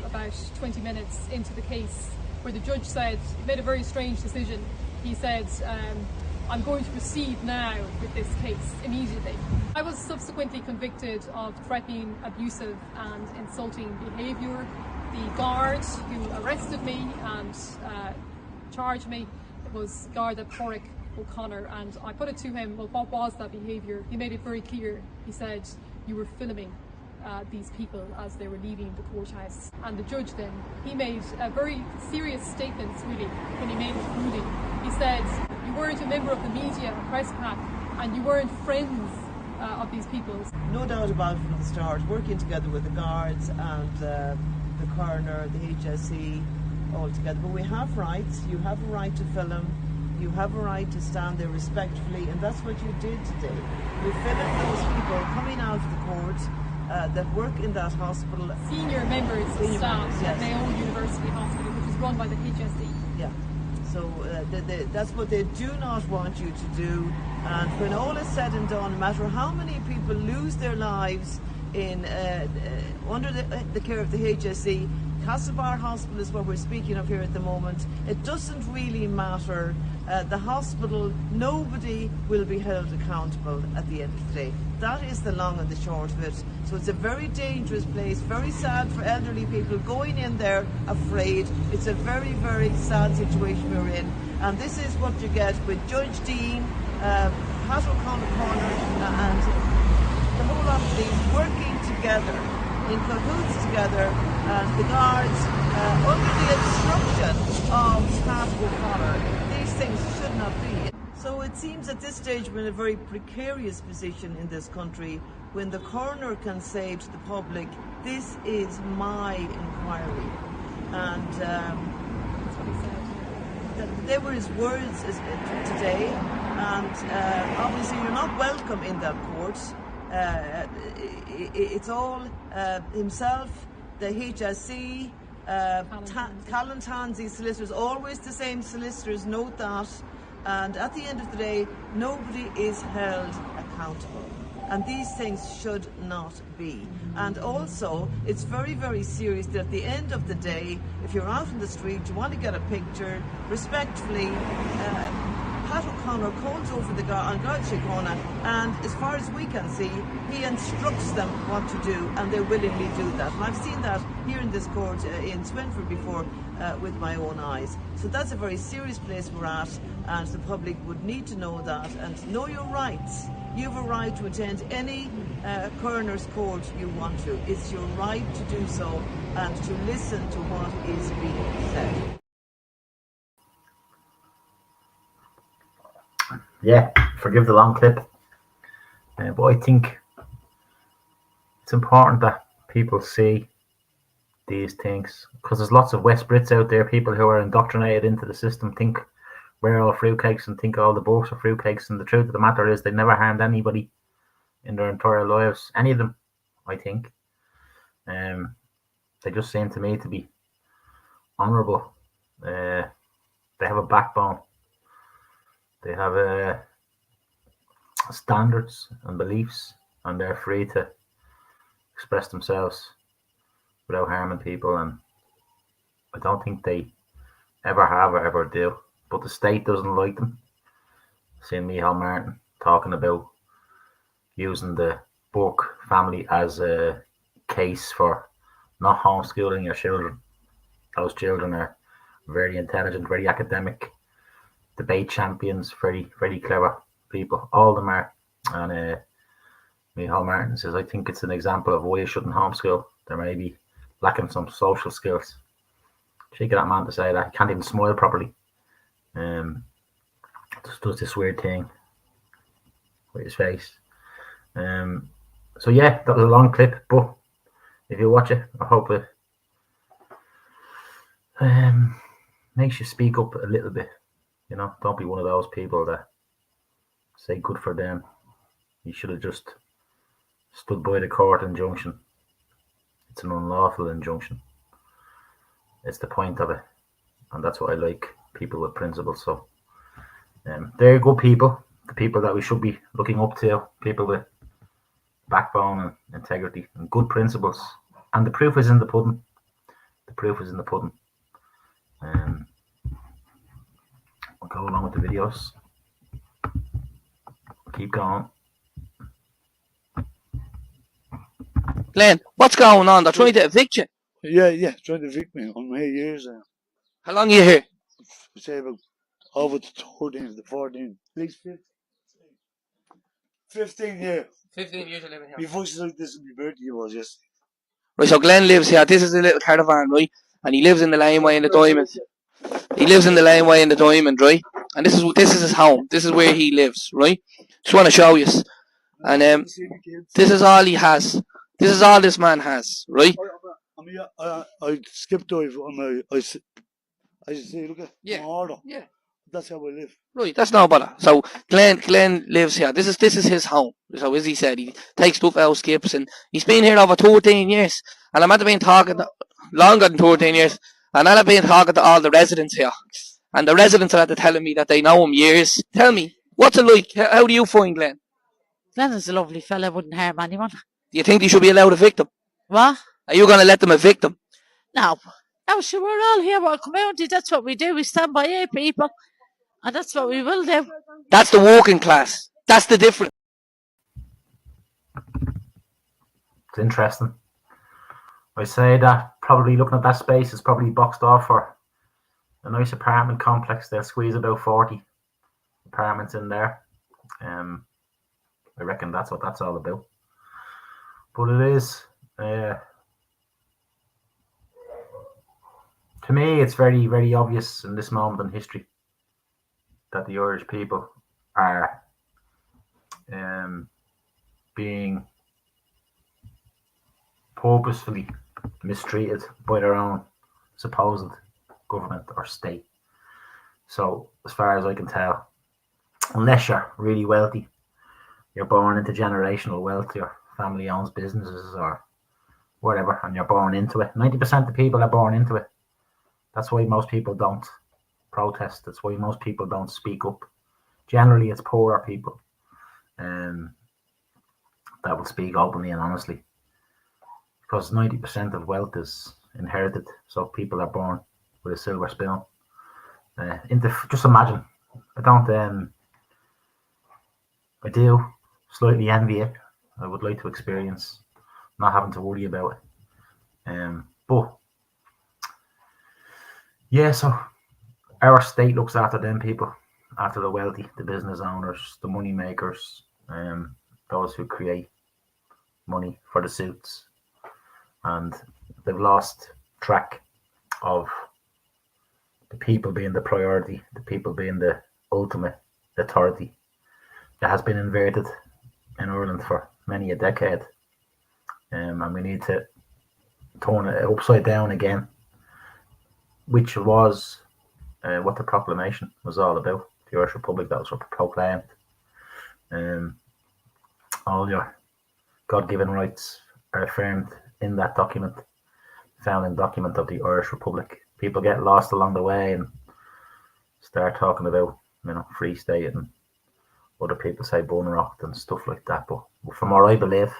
about 20 minutes into the case, where the judge said, he made a very strange decision. He said, "I'm going to proceed now with this case immediately." I was subsequently convicted of threatening, abusive and insulting behaviour. The guard who arrested me and charged me was Garda Porrick O'Connor, and I put it to him, well, what was that behaviour? He made it very clear. He said, "You were filming these people as they were leaving the courthouse." And the judge then, he made a very serious statements really when he made his ruling. He said, "You weren't a member of the media or press pack, and you weren't friends of these people." No doubt about it from the start, working together with the guards and the coroner, the HSE, all together. But we have rights. You have a right to film. You have a right to stand there respectfully, and that's what you did today. You filmed those people coming out of the court that work in that hospital. Senior members of staff at Mayo University Hospital, which is run by the HSE. Yeah. So that's what they do not want you to do. And when all is said and done, no matter how many people lose their lives in under the care of the HSE, Castlebar Hospital is what we're speaking of here at the moment. It doesn't really matter. The hospital, nobody will be held accountable at the end of the day. That is the long and the short of it. So it's a very dangerous place, very sad for elderly people going in there afraid. It's a very, very sad situation we're in. And this is what you get with Judge Dean, Pat O'Connor and the whole lot of these working together, in cahoots together, and the guards under the instruction of Pat O'Connor. These things should not be. So it seems at this stage we're in a very precarious position in this country when the coroner can say to the public, "This is my inquiry." And that's what he said. They were his words today, and obviously you're not welcome in that court. It's all himself, the HSE, Callan Tansey solicitors, always the same solicitors, note that. And at the end of the day, nobody is held accountable. And these things should not be. And also, it's very, very serious that at the end of the day, if you're out in the street, you want to get a picture, respectfully, Pat O'Connor calls over the guard on Garda Síochána, and as far as we can see, he instructs them what to do, and they willingly do that. And I've seen that here in this court in Swinford before with my own eyes. So that's a very serious place we're at, and the public would need to know that and know your rights. You have a right to attend any coroner's court you want to. It's your right to do so and to listen to what is being said. Yeah, forgive the long clip, but I think it's important that people see these things, because there's lots of West Brits out there, people who are indoctrinated into the system, think we're all fruitcakes and think all the books are fruitcakes, and the truth of the matter is they never harmed anybody in their entire lives, any of them, I think. They just seem to me to be honourable. They have a backbone. They have standards and beliefs, and they're free to express themselves without harming people, and I don't think they ever have or ever do. But the state doesn't like them. Seeing Micheál Martin talking about using the Burke family as a case for not homeschooling your children. Those children are very intelligent, very academic, debate champions, very, very clever people. All of them are. And Micheál Martin says, I think it's an example of why you shouldn't homeschool. There may be lacking some social skills. Cheeky that man to say that. He can't even smile properly. Just does this weird thing with his face. So yeah, that was a long clip, but if you watch it, I hope it makes you speak up a little bit. You know, don't be one of those people that say good for them. You should have just stood by the court injunction. It's an unlawful injunction. It's the point of it, and that's what I like, people with principles. So they're good people, the people that we should be looking up to, people with backbone and integrity and good principles. And the proof is in the pudding. The proof is in the pudding. I'll go along with the videos. Keep going. Glenn, what's going on? They're trying to evict you. Yeah, trying to evict me. I'm here years now. How long are you here? I say about over the 13th, the 14th. At least 15 years. 15 years of living here. My voice is like this in my birthday was yesterday. Right, so Glenn lives here. This is a little caravan, right? And he lives in the laneway in the Diamond. He lives in the laneway in the Diamond, right? And this is his home. This is where he lives, right? Just want to show you. And this is all he has. This is all this man has, right? I skip dive on I say, look at my order. Yeah. That's how I live. Right, that's no bother. So Glenn lives here. This is his home. So as he said, he takes stuff out, skips, and he's been here over 13 years. And I'm at been talking longer than 13 years. And I've been talking to all the residents here. And the residents are telling me that they know him years. Tell me, what's it like? How do you find Glenn? Glenn is a lovely fella, wouldn't harm anyone. Do you think they should be allowed to evict him? What? Are you going to let them evict him? No. No, sure, we're all here, we're a community, that's what we do. We stand by our people. And that's what we will do. That's the working class. That's the difference. It's interesting. I say that probably looking at that space is probably boxed off for a nice apartment complex. They'll squeeze about 40 apartments in there. I reckon that's what that's all about. But it is, to me, it's very, very obvious in this moment in history that the Irish people are being purposefully mistreated by their own supposed government or state. So as far as I can tell, unless you're really wealthy, you're born into generational wealth, your family owns businesses or whatever, and you're born into it. 90% of people are born into it. That's why most people don't protest. That's why most people don't speak up. Generally, it's poorer people that will speak openly and honestly, because 90% of wealth is inherited. So people are born with a silver spoon. Just imagine. I do slightly envy it. I would like to experience not having to worry about it. But yeah, so our state looks after them people, after the wealthy, the business owners, the money makers, those who create money for the suits. And they've lost track of the people being the priority, the people being the ultimate authority. It has been inverted in Ireland for many a decade. and we need to turn it upside down again, which was what the proclamation was all about. The Irish Republic that was proclaimed. All your God-given rights are affirmed in that document, founding document of the Irish Republic. People get lost along the way and start talking about, Free State, and other people say Bunrock and stuff like that. But from what I believe,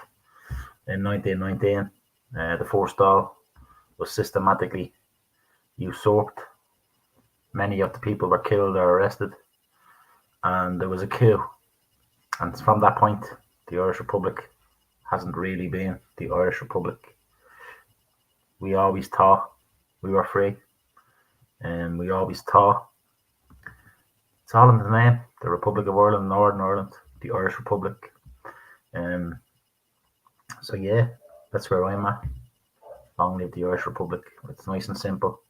in 1919, the first Dáil was systematically usurped. Many of the people were killed or arrested, and there was a coup. And from that point, the Irish Republic hasn't really been the Irish Republic. We always thought we were free, and we always thought it's all in the name: the Republic of Ireland, Northern Ireland, the Irish Republic. So yeah, that's where I'm at. Long live the Irish Republic. It's nice and simple.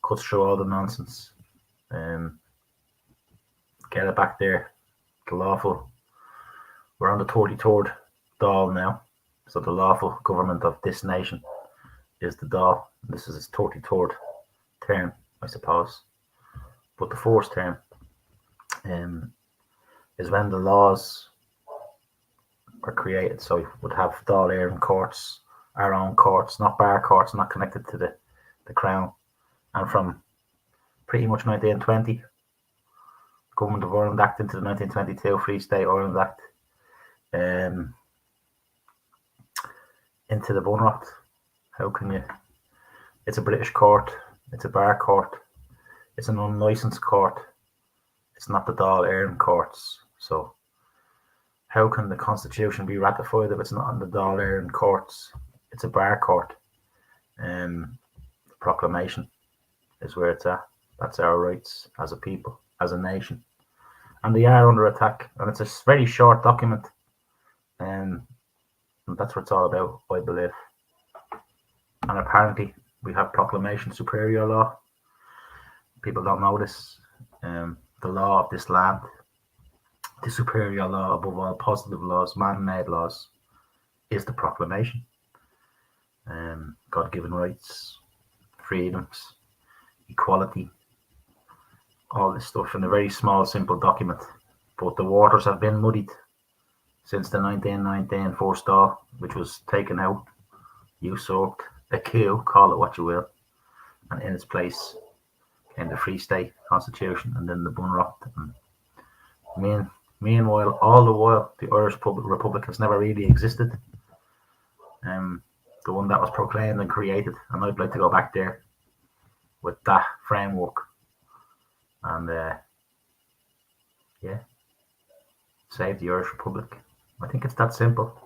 Cuts through all the nonsense. Get it back there. The lawful. We're on the 33rd Dáil now. So the lawful government of this nation is the Dáil. This is its 33rd term, I suppose. But the first term is when the laws were created. So we would have Dáil Éireann courts, our own courts, not bar courts, not connected to the Crown. And from pretty much 1920, Government of Ireland Act into the 1922 Free State Ireland Act, into the Bunrock. How can you? It's a British court. It's a bar court. It's an unlicensed court. It's not the Dáil Éireann courts. So how can the Constitution be ratified if it's not in the Dáil Éireann courts? It's a bar court. The proclamation is where it's at. That's our rights as a people, as a nation. And they are under attack. And it's a very short document. And that's what it's all about, I believe. And apparently we have proclamation superior law. People don't know this. The law of this land, the superior law above all positive laws, man-made laws, is the proclamation. God-given rights, freedoms, equality, all this stuff in a very small, simple document. But the waters have been muddied since the 1919 First Dáil, which was taken out, usurped, a coup, call it what you will, and in its place came the Free State Constitution and then the Bunrock. And meanwhile, all the while, the Irish Republic has never really existed. The one that was proclaimed and created, and I'd like to go back there with that framework. And save the Irish Republic. I think it's that simple.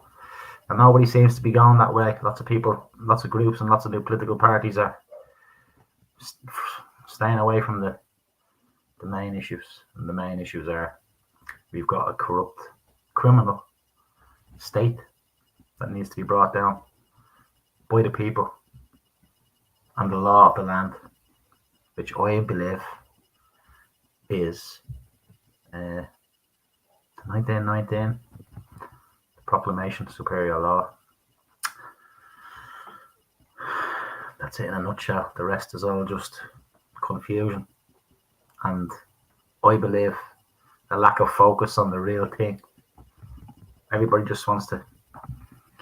And nobody seems to be going that way. Lots of people, lots of groups, and lots of new political parties are staying away from the main issues. And the main issues are, we've got a corrupt, criminal state that needs to be brought down by the people and the law of the land, which I believe is 1919, the proclamation of superior law. That's it in a nutshell. The rest is all just confusion, and I believe a lack of focus on the real thing. Everybody just wants to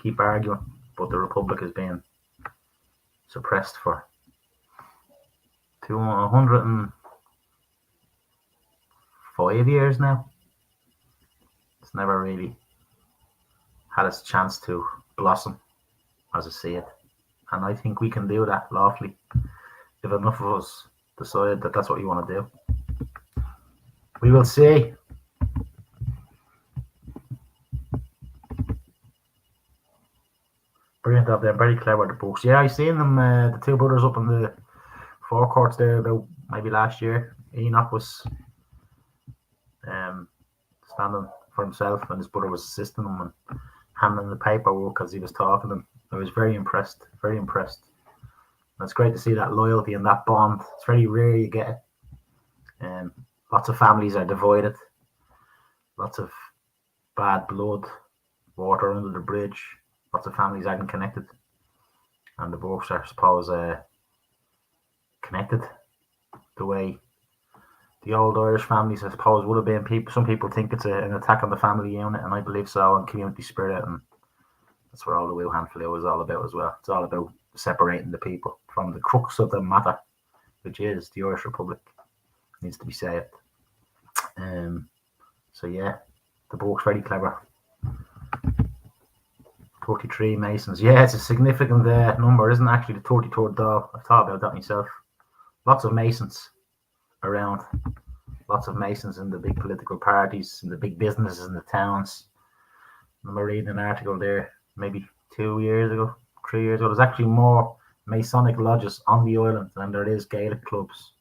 keep arguing, but the Republic is being suppressed for 105 years now. It's never really had its chance to blossom, as I see it. And I think we can do that lawfully if enough of us decide that that's what we want to do. We will see. Brilliant of them, very clever, the books. Yeah, I seen them, the two brothers up in the forecourts there about maybe last year. Enoch was standing for himself, and his brother was assisting him and handling the paperwork as he was talking. And I was very impressed, very impressed. And it's great to see that loyalty and that bond. It's very rare you get it. Lots of families are divided. Lots of bad blood, water under the bridge, lots of families aren't connected, and the Burkes are, I suppose, connected the way the old Irish families, I suppose, would have been. Some people think it's an attack on the family unit, and I believe so, and community spirit, and that's what all the Wuhan flu is all about as well. It's all about separating the people from the crux of the matter, which is the Irish Republic. It needs to be saved. So yeah, the Burkes very clever. 33 Masons. Yeah, it's a significant number, isn't it? Actually, the 33rd doll. I've thought about that myself. Lots of Masons around. Lots of Masons in the big political parties, in the big businesses in the towns. I remember reading an article there maybe 2 years ago, 3 years ago. There's actually more Masonic lodges on the island than there is Gaelic clubs.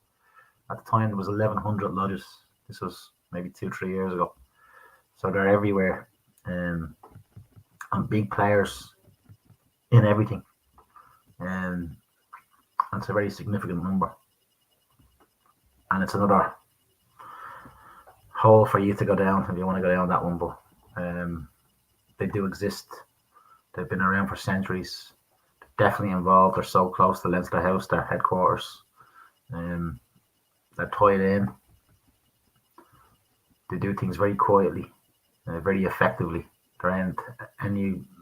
At the time, there was 1,100 lodges. This was maybe 2-3 years ago. So they're everywhere. And big players in everything. And it's a very significant number. And it's another hole for you to go down if you want to go down that one. But they do exist. They've been around for centuries. They're definitely involved. They're so close to Leinster House, their headquarters. They're tied in. They do things very quietly, very effectively. There aren't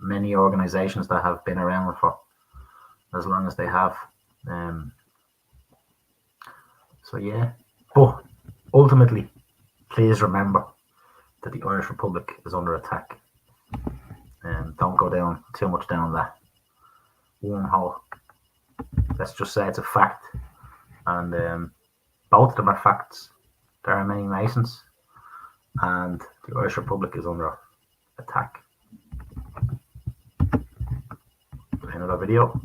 many organisations that have been around for as long as they have. So yeah, but ultimately, please remember that the Irish Republic is under attack. Don't go down too much down that wormhole. Let's just say it's a fact, and both of them are facts. There are many Masons, and the Irish Republic is under attack. Another video.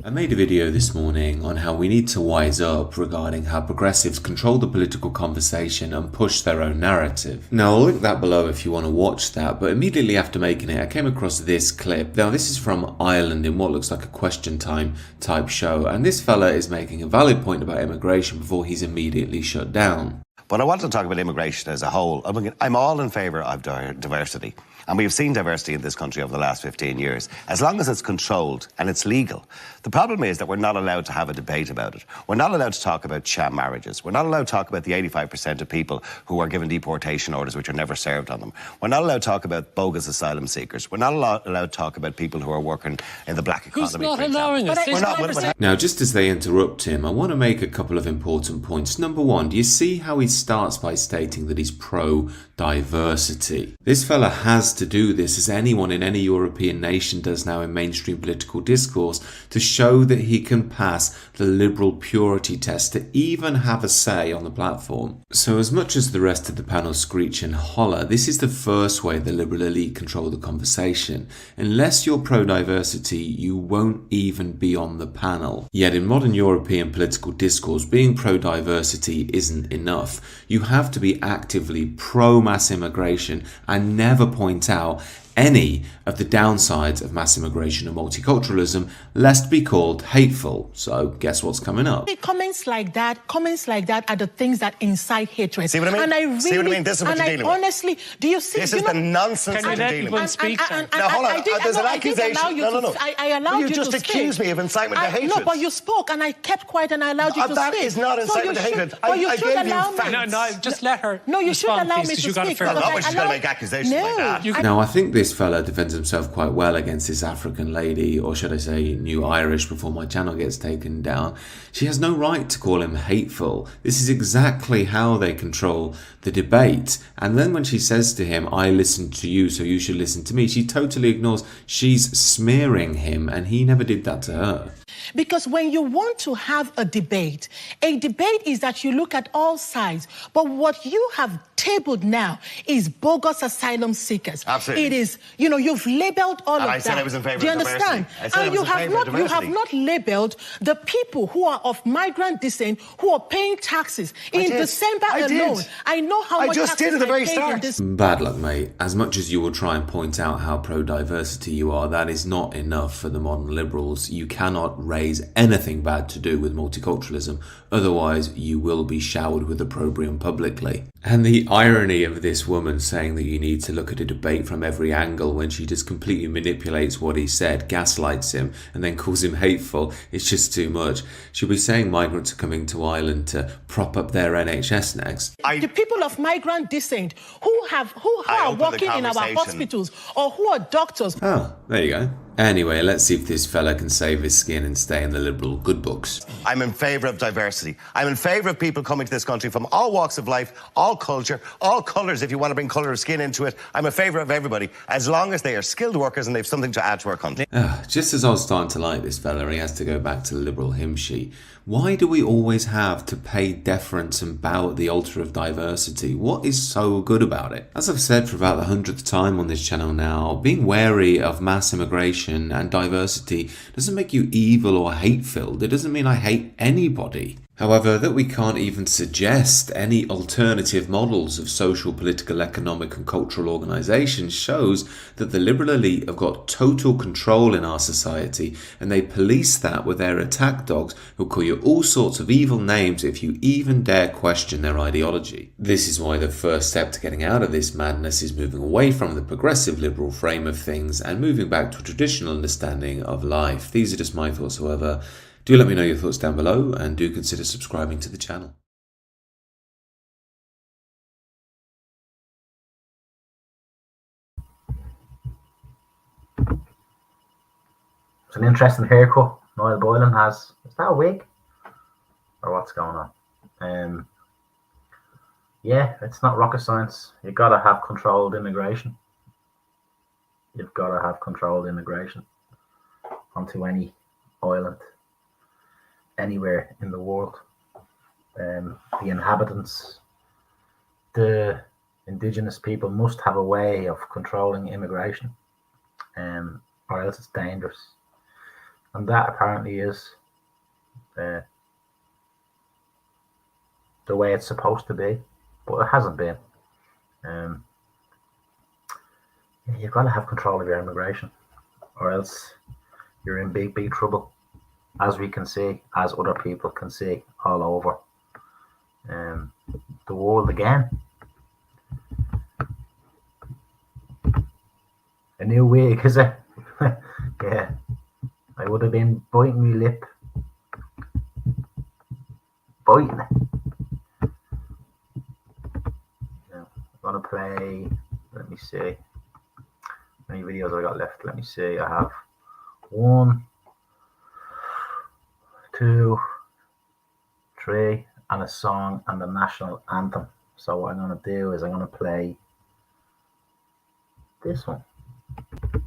I made a video this morning on how we need to wise up regarding how progressives control the political conversation and push their own narrative. Now I'll link that below if you want to watch that, but immediately after making it I came across this clip. Now this is from Ireland in what looks like a question time type show, and this fella is making a valid point about immigration before he's immediately shut down. But I want to talk about immigration as a whole. I mean, I'm all in favour of diversity. And we've seen diversity in this country over the last 15 years, as long as it's controlled and it's legal. The problem is that we're not allowed to have a debate about it. We're not allowed to talk about sham marriages. We're not allowed to talk about the 85% of people who are given deportation orders which are never served on them. We're not allowed to talk about bogus asylum seekers. We're not allowed to talk about people who are working in the black economy. Who's not allowing us? Now, just as they interrupt him, I want to make a couple of important points. Number one, do you see how he starts by stating that he's pro-diversity? This fella has to do this, as anyone in any European nation does now in mainstream political discourse, to show that he can pass the liberal purity test, to even have a say on the platform. So as much as the rest of the panel screech and holler, this is the first way the liberal elite control the conversation. Unless you're pro-diversity, you won't even be on the panel. Yet in modern European political discourse, being pro-diversity isn't enough. You have to be actively pro-mass immigration and never point out any of the downsides of mass immigration and multiculturalism, lest be called hateful. So guess what's coming up? Comments like that are the things that incite hatred. See what I mean? And I really, see what I mean? This is what you're dealing with. Honestly, do you see? This is the nonsense that you're dealing with. Now hold on. There's an accusation. No. I allowed you to speak. You just accused me of incitement to hatred. No, but you spoke and I kept quiet and I allowed you to speak. That is not incitement to hatred. But you should allow me. No, just let her. No, you should allow me to speak. Not when she's going to make accusations like that. Now, I think this fella defends himself quite well against this African lady, or should I say New Irish, before my channel gets taken down. She has no right to call him hateful. This is exactly how they control the debate. And then when she says to him, I listened to you, so you should listen to me, she totally ignores she's smearing him, and he never did that to her. Because when you want to have a debate is that you look at all sides. But what you have tabled now is bogus asylum seekers. Absolutely. It is, you've labeled all of that. I said I was in favour of diversity. Do you understand? And you have not labeled the people who are of migrant descent who are paying taxes. In December alone, I know how much taxes I did at the very start. Bad luck, mate. As much as you will try and point out how pro-diversity you are, that is not enough for the modern liberals. You cannot raise anything bad to do with multiculturalism, otherwise you will be showered with opprobrium publicly. And the irony of this woman saying that you need to look at a debate from every angle when she just completely manipulates what he said, gaslights him, and then calls him hateful, is just too much. She'll be saying migrants are coming to Ireland to prop up their NHS next. The people of migrant descent who are working in our hospitals or who are doctors. Oh, there you go. Anyway, let's see if this fella can save his skin and stay in the Liberal good books. I'm in favour of diversity. I'm in favour of people coming to this country from all walks of life, all culture, all colours, if you want to bring colour of skin into it. I'm in favour of everybody, as long as they are skilled workers and they have something to add to our country. Just as I was starting to like this fella, he has to go back to the Liberal hymn sheet. Why do we always have to pay deference and bow at the altar of diversity? What is so good about it? As I've said for about the 100th time on this channel now, being wary of mass immigration and diversity doesn't make you evil or hate-filled. It doesn't mean I hate anybody. However, that we can't even suggest any alternative models of social, political, economic and cultural organisation shows that the liberal elite have got total control in our society, and they police that with their attack dogs who call you all sorts of evil names if you even dare question their ideology. This is why the first step to getting out of this madness is moving away from the progressive liberal frame of things and moving back to a traditional understanding of life. These are just my thoughts, however. Do let me know your thoughts down below and do consider subscribing to the channel. It's an interesting haircut Niall Boylan has. Is that a wig? Or what's going on? Yeah, it's not rocket science. You've got to have controlled immigration. You've got to have controlled immigration onto any island, anywhere in the world. The inhabitants, the indigenous people must have a way of controlling immigration, or else it's dangerous. And that apparently is the way it's supposed to be, but it hasn't been. You've got to have control of your immigration, or else you're in big, big trouble, as we can see, as other people can see all over the world again. A new wig, is it? Yeah, I would have been biting my lip. Biting it. Yeah, I'm gonna play, let me see. How many videos I got left? Let me see. I have 1, 2, 3, and a song and the national anthem. So what I'm going to do is I'm going to play this one.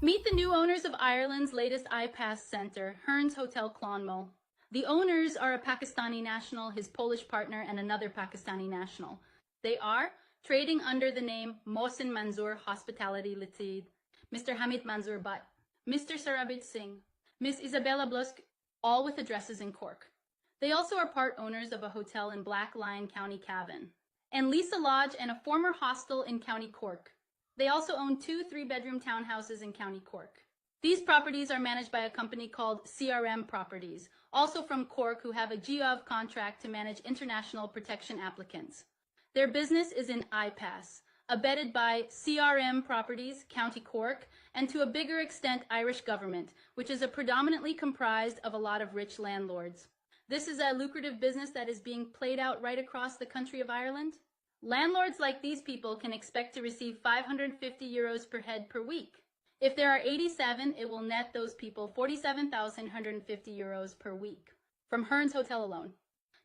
Meet the new owners of Ireland's latest iPass centre, Hearns Hotel Clonmel. The owners are a Pakistani national, his Polish partner, and another Pakistani national. They are trading under the name Mohsin Manzoor Hospitality Limited, Mr. Hamid Manzoor Butt, Mr. Sarabjit Singh, Miss Isabella Blusk, all with addresses in Cork. They also are part owners of a hotel in Black Lion, County Cavan, and Lisa Lodge and a former hostel in County Cork. They also own 2 3-bedroom townhouses in County Cork. These properties are managed by a company called CRM Properties, also from Cork, who have a GOV contract to manage international protection applicants. Their business is in iPass, abetted by CRM Properties, County Cork, and to a bigger extent Irish government, which is predominantly comprised of a lot of rich landlords. This is a lucrative business that is being played out right across the country of Ireland. Landlords like these people can expect to receive €550 per head per week. If there are 87, it will net those people €47,150 per week from Hearns Hotel alone.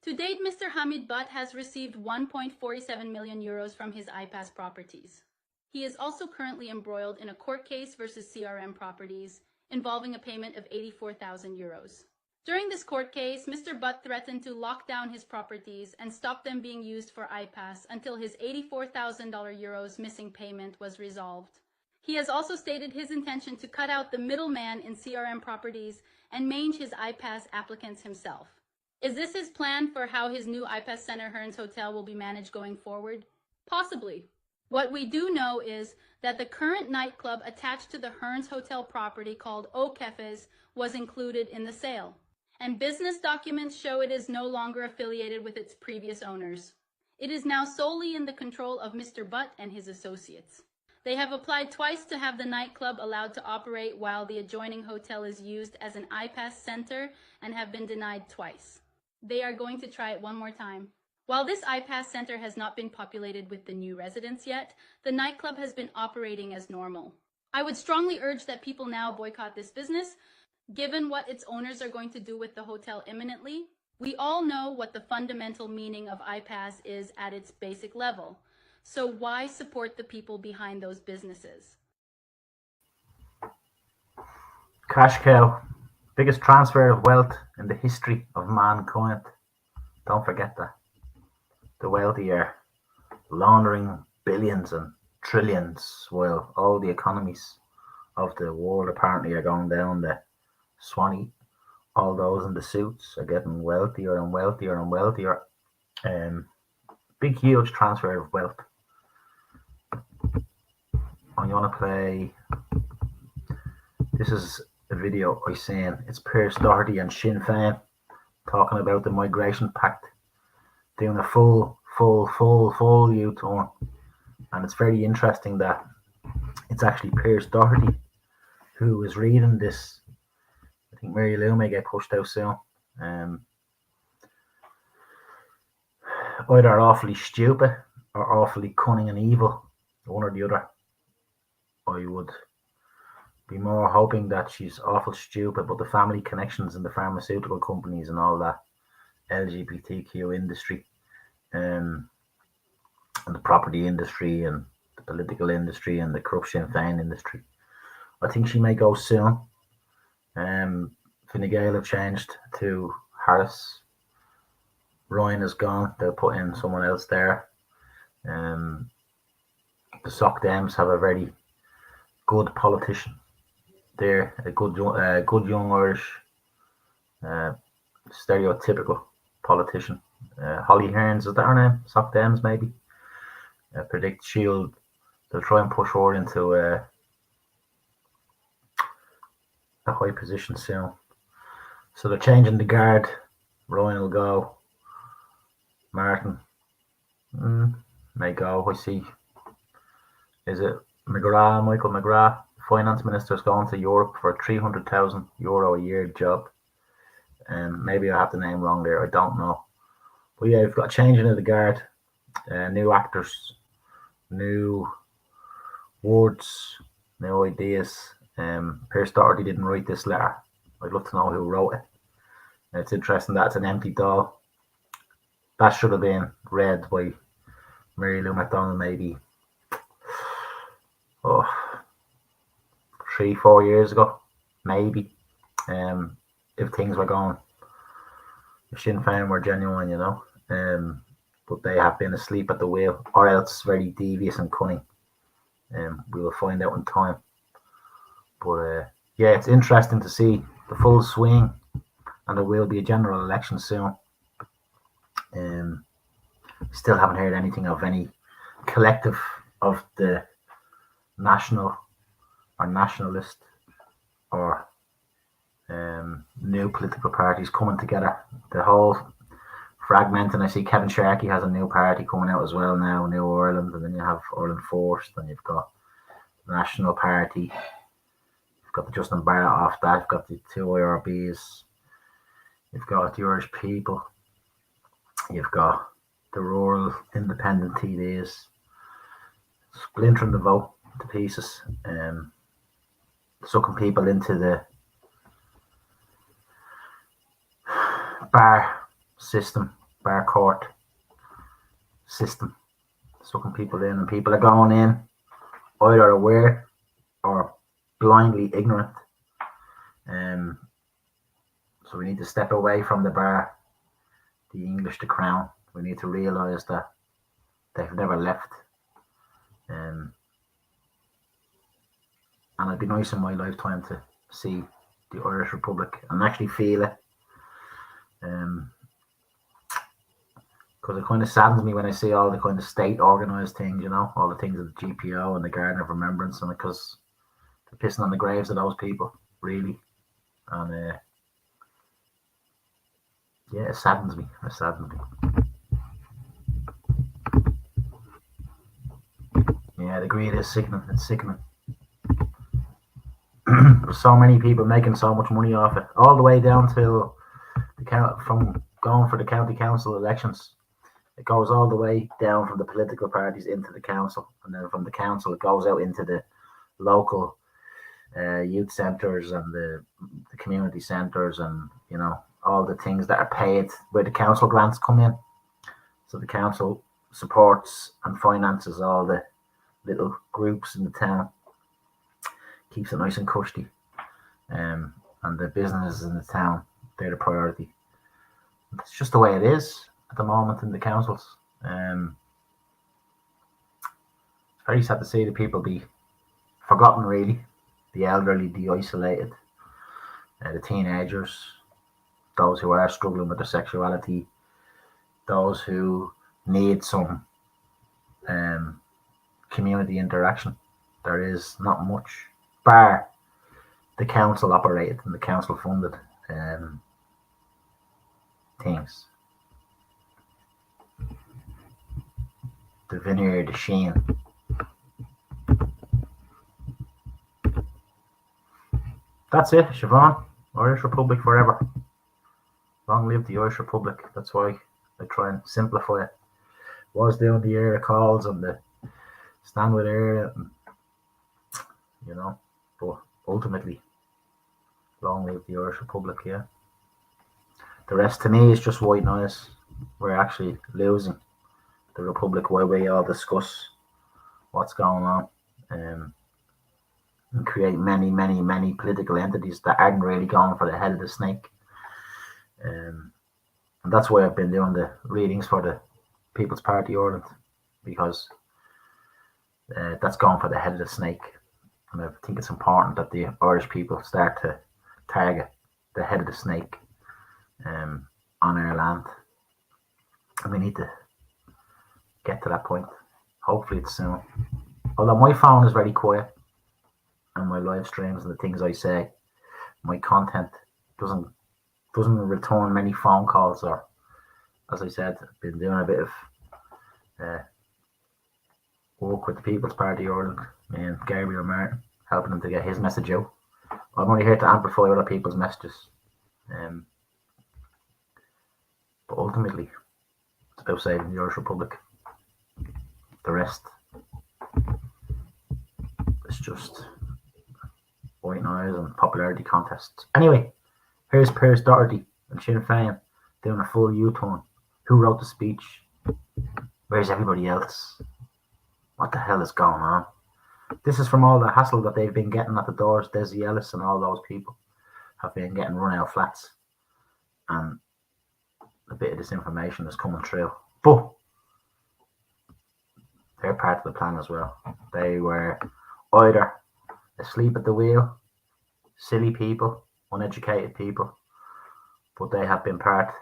To date, Mr. Hamid Butt has received €1.47 million from his iPass properties. He is also currently embroiled in a court case versus CRM Properties involving a payment of €84,000. During this court case, Mr. Butt threatened to lock down his properties and stop them being used for iPass until his €84,000 missing payment was resolved. He has also stated his intention to cut out the middleman in CRM Properties and mange his iPass applicants himself. Is this his plan for how his new iPass Center Hearns Hotel will be managed going forward? Possibly. What we do know is that the current nightclub attached to the Hearns Hotel property called O Cafes was included in the sale, and business documents show it is no longer affiliated with its previous owners. It is now solely in the control of Mr. Butt and his associates. They have applied twice to have the nightclub allowed to operate while the adjoining hotel is used as an iPass center and have been denied twice. They are going to try it one more time. While this iPass center has not been populated with the new residents yet, the nightclub has been operating as normal. I would strongly urge that people now boycott this business, given what its owners are going to do with the hotel imminently. We all know what the fundamental meaning of iPass is at its basic level. So why support the people behind those businesses? Cash cow. Biggest transfer of wealth in the history of mankind. Don't forget that. The wealthy are laundering billions and trillions while all the economies of the world apparently are going down the Swanee. All those in the suits are getting wealthier and wealthier and wealthier. Big, huge transfer of wealth. And you want to play... This is a video I seen. It's Pierce Doherty and Sinn Féin talking about the Migration Pact, doing a full U-turn. And it's very interesting that it's actually Pierce Doherty who is reading this. I think Mary Lou may get pushed out soon. Either awfully stupid or awfully cunning and evil, one or the other. I would be more hoping that she's awful stupid, but the family connections in the pharmaceutical companies and all that LGBTQ industry, and the property industry and the political industry and the corruption Féin industry. I think she may go soon. Fine Gael have changed to Harris. Ryan is gone. They'll put in someone else there. The Soc Dems have a very good politician there, a good young Irish, stereotypical politician. Holly Hearns, is that her name? Soc Dems, maybe. Predict they'll try and push her into a high position soon. So they're changing the guard. Ryan will go. Martin may go. I see. Is it Michael McGrath, finance minister, is going to Europe for a €300,000 a year job. Maybe I have the name wrong there. I don't know. But yeah, we've got changing of the guard. New actors, new words, new ideas. Pierce Doherty didn't write this letter. I'd love to know who wrote it. It's interesting that it's an empty doll. That should have been read by Mary Lou McDonald maybe 3-4 years ago, maybe. If things were going, if Sinn Féin were genuine, you know. But they have been asleep at the wheel, or else very devious and cunning. We will find out in time. But yeah, it's interesting to see the full swing, and there will be a general election soon. Still haven't heard anything of any collective of the national or nationalist or new political parties coming together. The whole fragment, and I see Kevin Sharkey has a new party coming out as well now, New Ireland, and then you have Ireland First, and you've got the National Party, you've got the Justin Barrett off that, you've got the two IRBs, you've got the Irish People, you've got the rural independent TDs, splintering the vote to pieces, sucking people into the bar system, bar court system, sucking people in, and people are going in either aware or blindly ignorant. So we need to step away from the bar, the English, the crown. We need to realise that they've never left. And it'd be nice in my lifetime to see the Irish Republic and actually feel it. Because it kind of saddens me when I see all the kind of state organised things, you know, all the things of the GPO and the Garden of Remembrance, and because they're pissing on the graves of those people, really. And yeah, it saddens me. Yeah, the greed is sickening. It's sickening. There's so many people making so much money off it, all the way down to from going for the county council elections. It goes all the way down from the political parties into the council, and then from the council it goes out into the local youth centres and the community centres, and all the things that are paid where the council grants come in. So the council supports and finances all the little groups in the town, keeps it nice and cushy, and the businesses in the town, they're the priority. It's just the way it is at the moment in the councils. It's very sad to see the people be forgotten, really. The elderly, the isolated, the teenagers, those who are struggling with their sexuality, those who need some community interaction. There is not much, bar the council operated and the council funded things. The Vineyard, the Sheen. That's it, Siobhan. Irish Republic forever. Long live the Irish Republic. That's why I try and simplify it. Was doing the area calls and the stand with area, but ultimately, long live the Irish Republic, yeah. The rest to me is just white noise. We're actually losing the Republic while we all discuss what's going on and create many political entities that aren't really going for the head of the snake. And that's why I've been doing the readings for the People's Party Ireland, because that's going for the head of the snake. And I think it's important that the Irish people start to target the head of the snake on our land. And we need to get to that point. Hopefully it's soon. Although my phone is very quiet, and my live streams and the things I say, my content doesn't return many phone calls, or, as I said, I've been doing a bit of work with the People's Party Ireland and Gabriel Martin, helping him to get his message out. I'm only here to amplify other people's messages. But ultimately, it's about saving the Irish Republic. The rest is just white noise and popularity contests. Anyway, here's Piers Doherty and Sinn Féin doing a full U-turn. Who wrote the speech? Where's everybody else? What the hell is going on? This is from all the hassle that they've been getting at the doors. Desi Ellis and all those people have been getting run out of flats. And a bit of disinformation is coming through. But they're part of the plan as well. They were either asleep at the wheel, silly people, uneducated people, but they have been part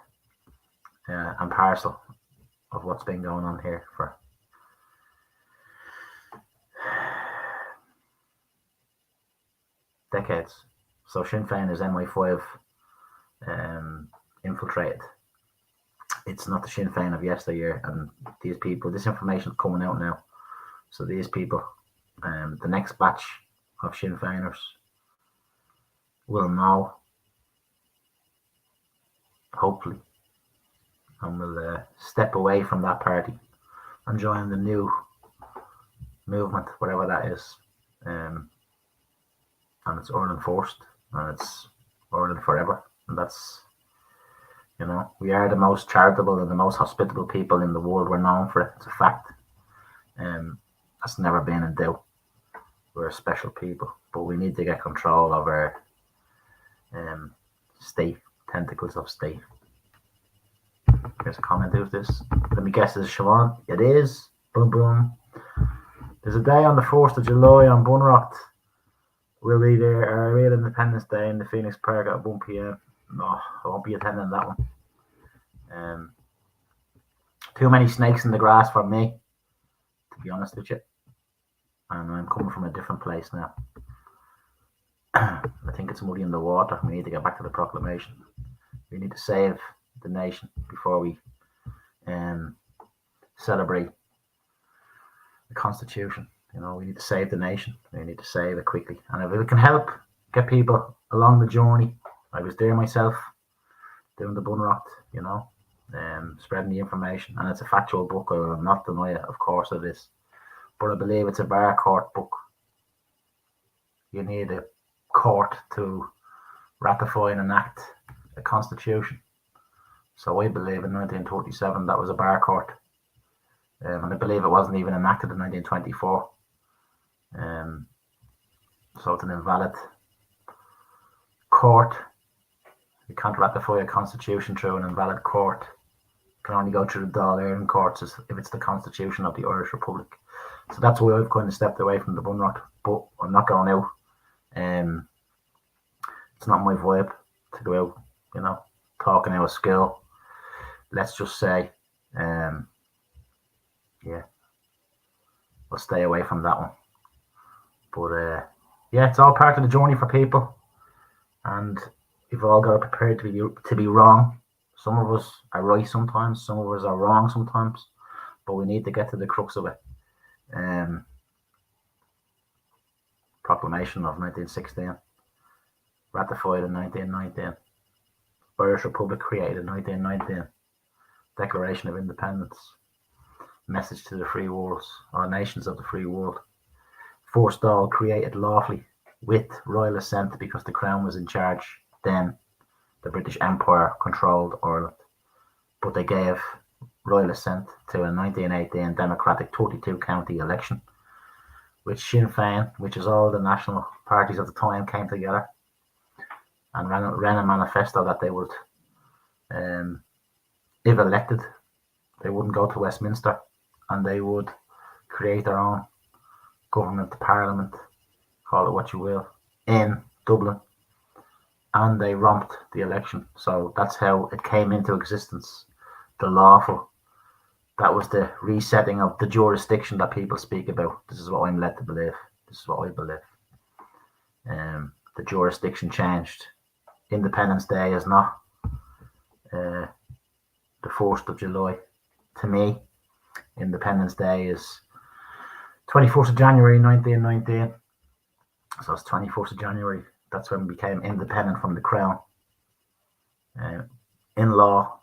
and parcel of what's been going on here for decades. So Sinn Féin is MI5 infiltrated. It's not the Sinn Féin of yesteryear, and these people, this information is coming out now. So these people, the next batch of Sinn Féiners will know, hopefully, and will step away from that party and join the new movement, whatever that is. And it's Ireland first, and it's Ireland forever. And that's, we are the most charitable and the most hospitable people in the world. We're known for it. It's a fact. That's never been in doubt. We're special people, but we need to get control of our state, tentacles of state. Here's a comment. Who's this? Let me guess. Is it Siobhan? It is. Boom, boom. There's a day on the 1st of July on Bunrock. We'll be there, our real Independence Day in the Phoenix Park at 1 p.m. No, I won't be attending that one. Too many snakes in the grass for me, to be honest with you. And I'm coming from a different place now. I think it's muddy in the water. We need to get back to the proclamation. We need to save the nation before we celebrate the Constitution. You know, we need to save the nation. We need to save it quickly. And if it can help get people along the journey, I was there myself doing the Bunrock, you know, spreading the information. And it's a factual book. I will not deny it. Of course it is. But I believe it's a bar court book. You need a court to ratify and enact a constitution. So I believe in 1937 that was a bar court. And I believe it wasn't even enacted in 1924. So it's an invalid court. You can't ratify a constitution through an invalid court. You can only go through the Dáil courts if it's the constitution of the Irish Republic. So that's why I've kind of stepped away from the Bunrock. But I'm not going out. It's not my vibe to go out, you know, talking out of skill. Let's just say, yeah, we'll stay away from that one. But yeah, it's all part of the journey for people, and we've all got to prepare to be wrong. Some of us are right sometimes, some of us are wrong sometimes, but we need to get to the crux of it. Proclamation of 1916, ratified in 1919. Irish Republic created in 1919. Declaration of Independence. Message to the free worlds, or nations of the free world. First Dáil created lawfully with royal assent because the Crown was in charge then. The British Empire controlled Ireland. But they gave royal assent to a 1918 democratic 32 county election, which Sinn Féin, which is all the national parties at the time, came together and ran a manifesto that they would, if elected, they wouldn't go to Westminster and they would create their own government, parliament, call it what you will, in Dublin. And they romped the election. So that's how it came into existence. The lawful. That was the resetting of the jurisdiction that people speak about. This is what I'm led to believe. This is what I believe. The jurisdiction changed. Independence Day is not the 1st of July. To me, Independence Day is 21st of January 1919. So it's 21st of January. That's when we became independent from the Crown. In law,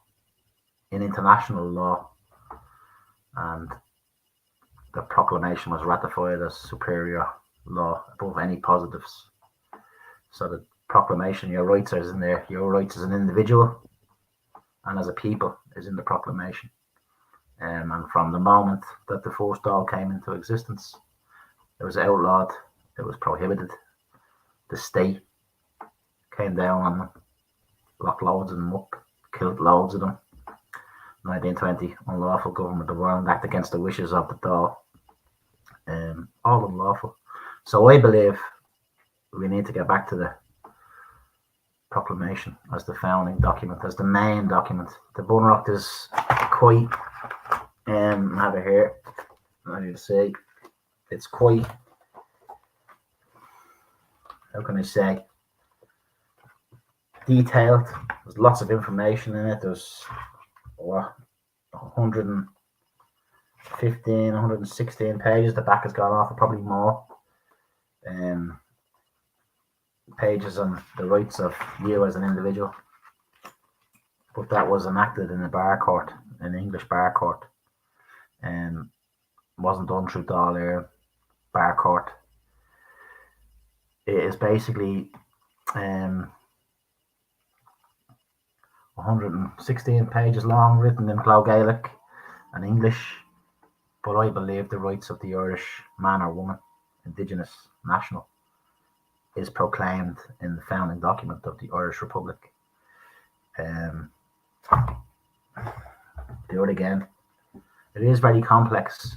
in international law. And the proclamation was ratified as superior law above any positives. So the proclamation, your rights are in there. Your rights as an individual and as a people is in the proclamation. And from the moment that the first Dáil came into existence, it was outlawed, it was prohibited. The state came down on them, locked loads of them up, killed loads of them. 1920, unlawful government of Ireland act against the wishes of the Dáil. All unlawful. So I believe we need to get back to the proclamation as the founding document, as the main document. The Bunrock is quite, I have it here, I need to say, it's quite, how can I say, detailed. There's lots of information in it. There's 115, 116 pages. The back has gone off, probably more. Pages on the rights of you as an individual. But that was enacted in a bar court, an English bar court. Wasn't done through Dáil bar court. It is basically 116 pages long, written in Gaelic and English. But I believe the rights of the Irish man or woman, Indigenous, national, is proclaimed in the founding document of the Irish Republic. Do it again. It is very complex.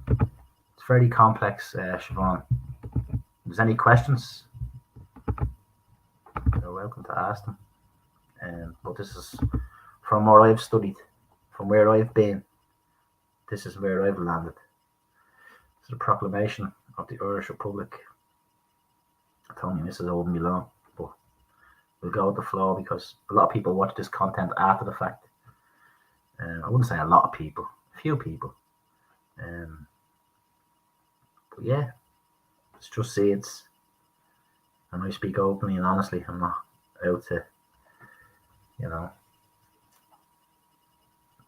It's very complex, Siobhan. If there's any questions, you're welcome to ask them. But this is from where I've studied, from where I've been. This is where I've landed. It's the proclamation of the Irish Republic. I told you this is over me long, but we'll go with the flow because a lot of people watch this content after the fact. I wouldn't say a lot of people, a few people. But yeah, it's just seeds. And I speak openly and honestly. I'm not out to,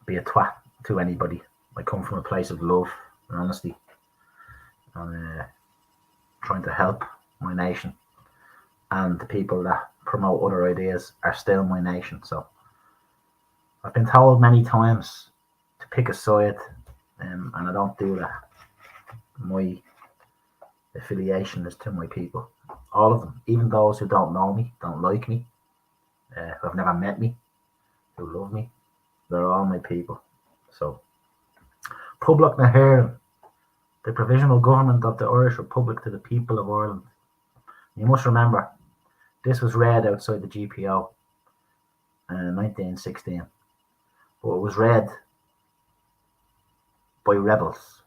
be a twat to anybody. I come from a place of love and honesty. And trying to help my nation. And the people that promote other ideas are still my nation. So I've been told many times to pick a side, and I don't do that. My affiliation is to my people. All of them, even those who don't know me, don't like me, who have never met me, who love me, they're all my people. So, Public na hÉireann, the provisional government of the Irish Republic to the people of Ireland. You must remember, this was read outside the GPO in 1916, but it was read by rebels.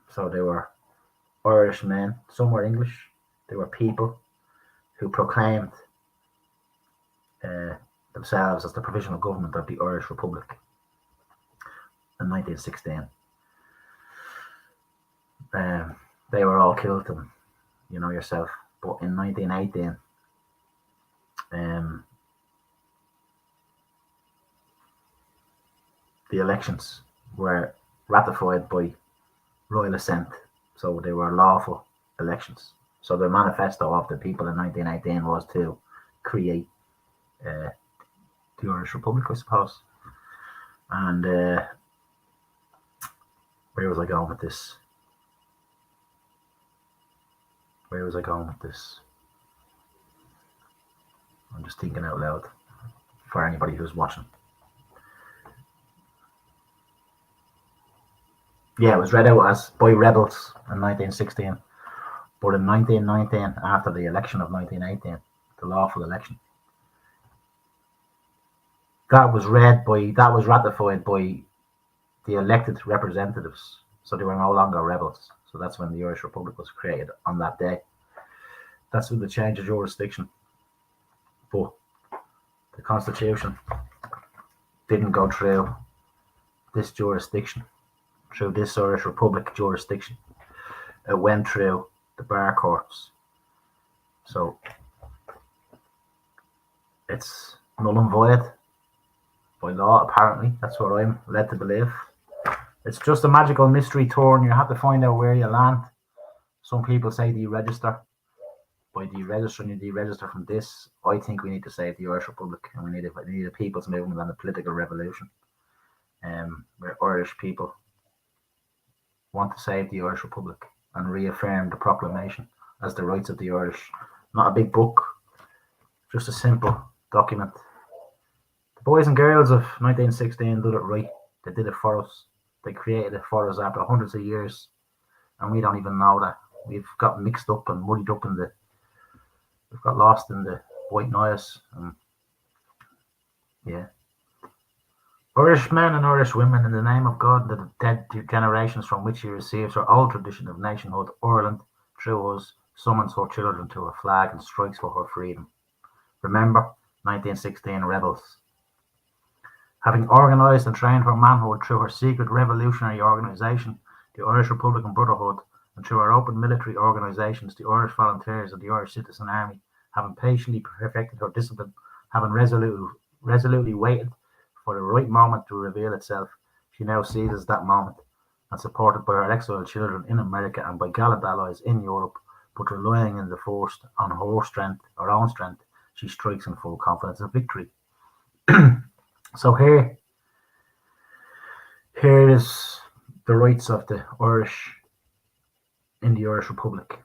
So they were Irish men, some were English, they were people who proclaimed themselves as the provisional government of the Irish Republic in 1916. They were all killed, and you know yourself. But in 1918, the elections were ratified by royal assent, so they were lawful elections. So the manifesto of the people in 1918 was to create the Irish Republic, I suppose. And where was I going with this? I'm just thinking out loud for anybody who's watching. Yeah, it was read out as by rebels in 1916, but in 1919, after the election of 1918, the lawful election, that was ratified by the elected representatives. So they were no longer rebels. So that's when the Irish Republic was created on that day. That's when the change of jurisdiction. But the Constitution didn't go through this jurisdiction, through this Irish Republic jurisdiction. It went through the bar courts. So it's null and void by law, apparently. That's what I'm led to believe. It's just a magical mystery tour, and you have to find out where you land. Some people say deregister. By deregistering, you deregister from this. I think we need to save the Irish Republic, and we need a people's movement and a political revolution. Where Irish people want to save the Irish Republic and reaffirm the proclamation as the rights of the Irish. Not a big book, just a simple document. The boys and girls of 1916 did it right. They did it for us. They created it for us after hundreds of years, and we don't even know that. We've got mixed up and muddied up we've got lost in the white noise. Yeah. Irish men and Irish women, in the name of God and the dead generations from which he receives her old tradition of nationhood, Ireland, through us, summons her children to her flag and strikes for her freedom. Remember, 1916 rebels. Having organised and trained her manhood through her secret revolutionary organisation, the Irish Republican Brotherhood, and through her open military organisations, the Irish Volunteers and the Irish Citizen Army, having patiently perfected her discipline, having resolutely waited for the right moment to reveal itself, she now seizes that moment, and supported by her exiled children in America and by gallant allies in Europe, but relying on her own strength, she strikes in full confidence of victory. So here is the rights of the Irish in the Irish Republic,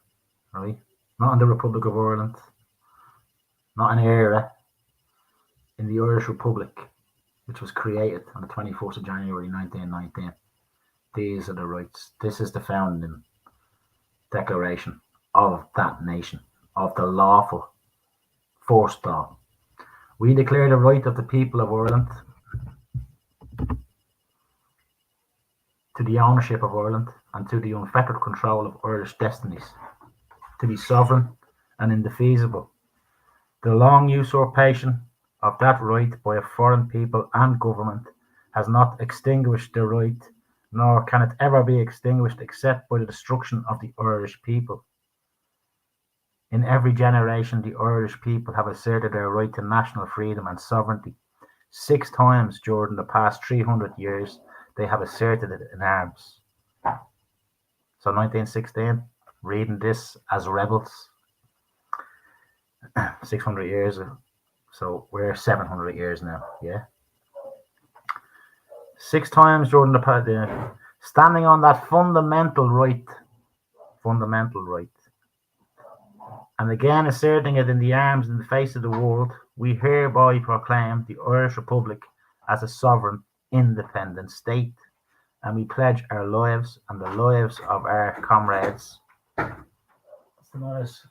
right? Not in the Republic of Ireland, not an era, in the Irish Republic, which was created on the 24th of January 1919. These are the rights. This is the founding declaration of that nation, of the lawful forced law. We declare the right of the people of Ireland to the ownership of Ireland and to the unfettered control of Irish destinies, to be sovereign and indefeasible. The long usurpation of that right by a foreign people and government has not extinguished the right nor can it ever be extinguished except by the destruction of the Irish people. In every generation, the Irish people have asserted their right to national freedom and sovereignty. 6 times during the past 300 years, they have asserted it in arms. So 1916, reading this as rebels, 600 years, so we're 700 years now, yeah? 6 times during the past, standing on that fundamental right, and again asserting it in the arms in the face of the world, we hereby proclaim the Irish Republic as a sovereign, independent state, and we pledge our lives and the lives of our comrades. What's the noise?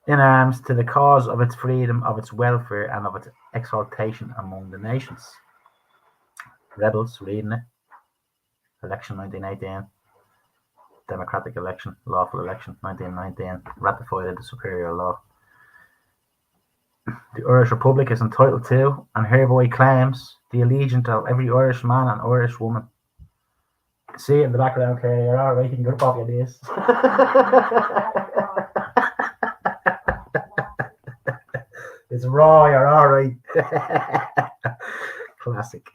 In arms to the cause of its freedom, of its welfare, and of its exaltation among the nations. Rebels, reading it. Election 1918. Democratic election, lawful election 1919, ratified into superior law. The Irish Republic is entitled to and hereby claims the allegiance of every Irish man and Irish woman. You can see it in the background, Kerry. You're all right. You can grip off your knees. It's raw. You're all right. Classic.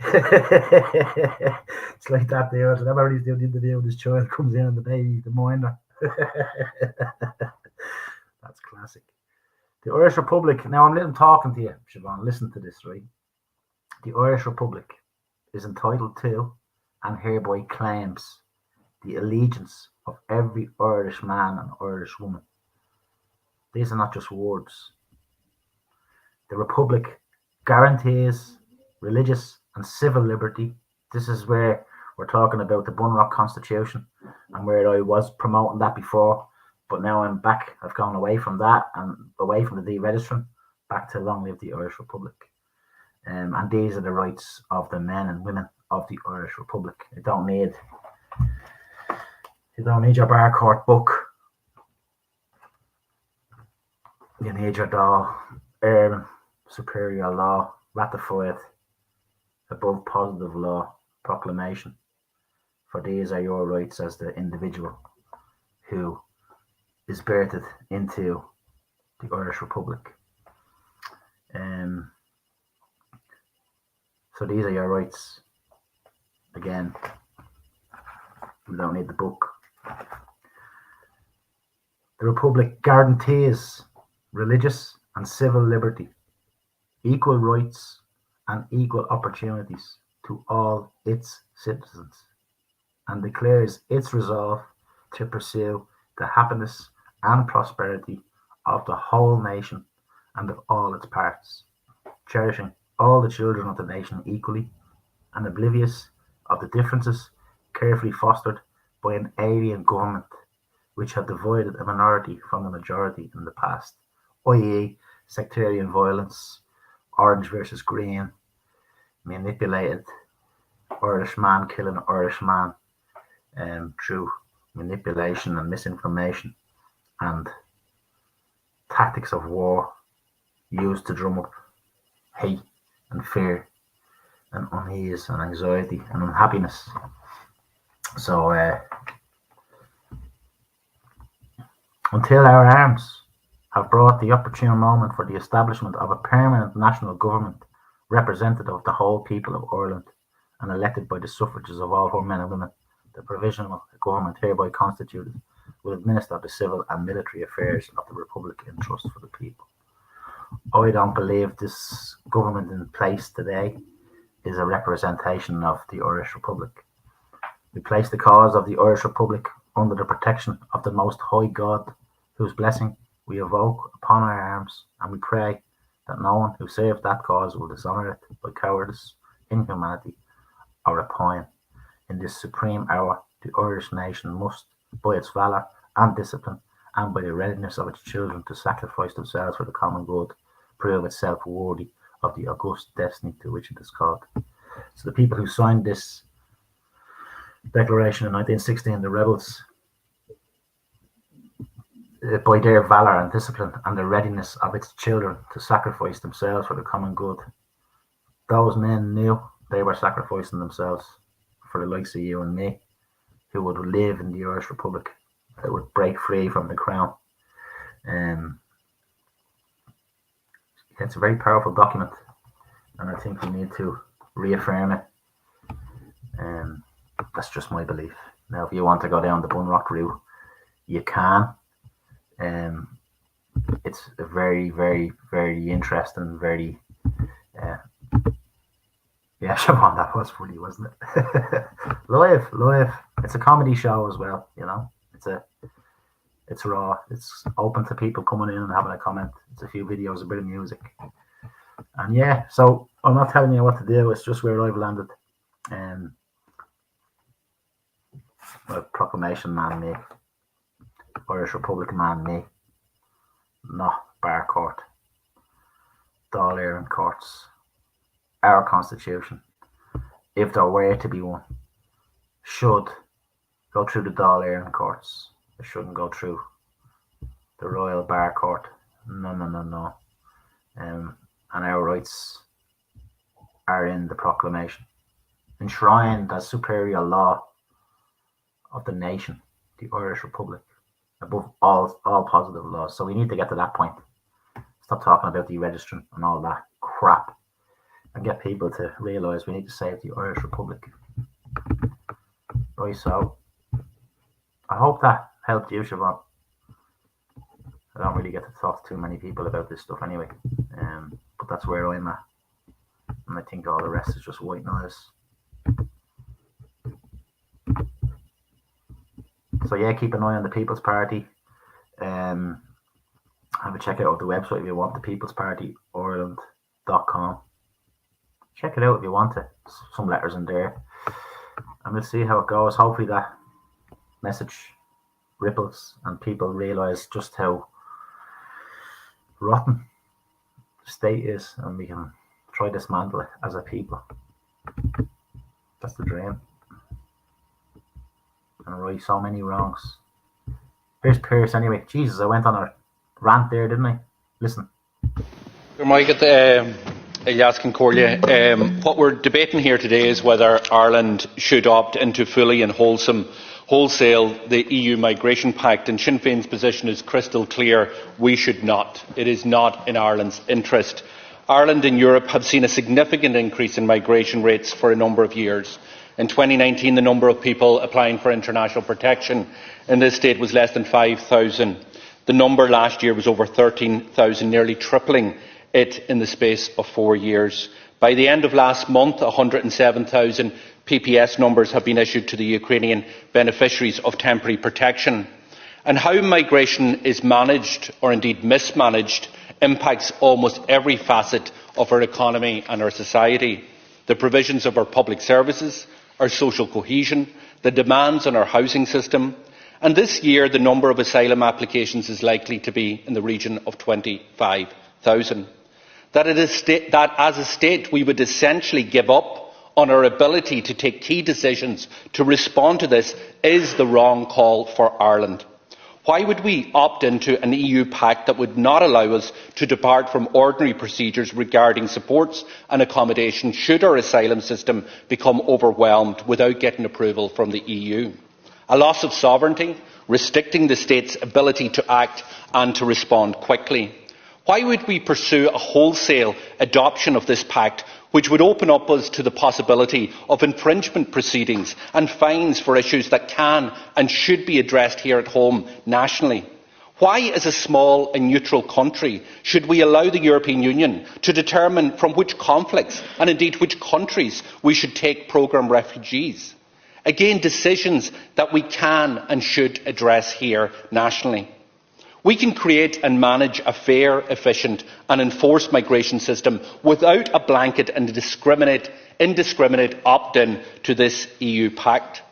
It's like that dude. Whenever he's doing the interview, this child comes in and the baby, the minder. That's classic. The Irish Republic. Now I'm talking to you, Siobhan. Listen to this, right? The Irish Republic is entitled to and hereby claims the allegiance of every Irish man and Irish woman. These are not just words. The Republic guarantees religious and civil liberty. This is where we're talking about the Bunrock Constitution, and where I was promoting that before, but now I'm back. I've gone away from that and away from the deregistering, back to long live the Irish Republic. And these are the rights of the men and women of the Irish Republic. You don't need your bar court book. You need your Dáil, superior law, ratified above positive law proclamation. For these are your rights as the individual who is birthed into the Irish Republic. So these are your rights. Again, we don't need the book. The Republic guarantees religious and civil liberty, equal rights and equal opportunities to all its citizens, and declares its resolve to pursue the happiness and prosperity of the whole nation and of all its parts, cherishing all the children of the nation equally and oblivious of the differences carefully fostered by an alien government which had divided a minority from the majority in the past, i.e. sectarian violence, orange versus green, manipulated Irish man killing Irish man through manipulation and misinformation and tactics of war used to drum up hate and fear and unease and anxiety and unhappiness. So until our arms have brought the opportune moment for the establishment of a permanent national government representative of the whole people of Ireland and elected by the suffrages of all her men and women, the provisional government hereby constituted will administer the civil and military affairs of the Republic in trust for the people. I don't believe this government in place today is a representation of the Irish Republic. We place the cause of the Irish Republic under the protection of the Most High God, whose blessing we evoke upon our arms, and we pray that no one who serves that cause will dishonour it by cowardice, inhumanity, or rapine. In this supreme hour, the Irish nation must, by its valour and discipline, and by the readiness of its children to sacrifice themselves for the common good, prove itself worthy of the august destiny to which it is called. So the people who signed this declaration in 1916, the rebels, by their valour and discipline and the readiness of its children to sacrifice themselves for the common good, those men knew They were sacrificing themselves for the likes of you and me, who would live in the Irish Republic, that would break free from the crown. It's a very powerful document, and I think we need to reaffirm it. That's just my belief. Now, if you want to go down the Bunrock route, you can. It's a very, very, very interesting, very... yeah, Siobhan, that was funny, wasn't it? Live. It's a comedy show as well, you know. It's raw. It's open to people coming in and having a comment. It's a few videos, a bit of music. And yeah, so I'm not telling you what to do. It's just where I've landed. A proclamation man, me. Irish Republican man, me. Not bar court. Dáil Éireann courts. Our constitution, if there were to be one, should go through the Dáil Éireann courts. It shouldn't go through the Royal Bar Court. No. And our rights are in the proclamation, enshrined as superior law of the nation, the Irish Republic, above all positive laws. So we need to get to that point. Stop talking about deregistering and all that crap, and get people to realise we need to save the Irish Republic. Right, so I hope that helped you, Siobhan. I don't really get to talk to too many people about this stuff anyway, but that's where I'm at, and I think all the rest is just white noise. So yeah, keep an eye on the People's Party. Have a check out of the website if you want, thepeoplespartyireland.com. Check it out if you want to. Some letters in there, and we'll see how it goes. Hopefully that message ripples and people realise just how rotten the state is, and we can try to dismantle it as a people. That's the dream. And right so many wrongs. Here's Pierce anyway. Jesus, I went on a rant there, didn't I? Listen. What we're debating here today is whether Ireland should opt into fully and wholesale the EU Migration Pact, and Sinn Féin's position is crystal clear: we should not. It is not in Ireland's interest. Ireland and Europe have seen a significant increase in migration rates for a number of years. In 2019, the number of people applying for international protection in this state was less than 5,000. The number last year was over 13,000, nearly tripling it in the space of 4 years. By the end of last month, 107,000 PPS numbers have been issued to the Ukrainian beneficiaries of temporary protection. And how migration is managed, or indeed mismanaged, impacts almost every facet of our economy and our society. The provisions of our public services, our social cohesion, the demands on our housing system. And this year, the number of asylum applications is likely to be in the region of 25,000. That as a state we would essentially give up on our ability to take key decisions to respond to this is the wrong call for Ireland. Why would we opt into an EU pact that would not allow us to depart from ordinary procedures regarding supports and accommodation should our asylum system become overwhelmed without getting approval from the EU? A loss of sovereignty, restricting the state's ability to act and to respond quickly. Why would we pursue a wholesale adoption of this pact, which would open up us to the possibility of infringement proceedings and fines for issues that can and should be addressed here at home nationally? Why, as a small and neutral country, should we allow the European Union to determine from which conflicts and indeed which countries we should take programme refugees? Again, decisions that we can and should address here nationally. We can create and manage a fair, efficient and enforced migration system without a blanket and indiscriminate opt-in to this EU pact.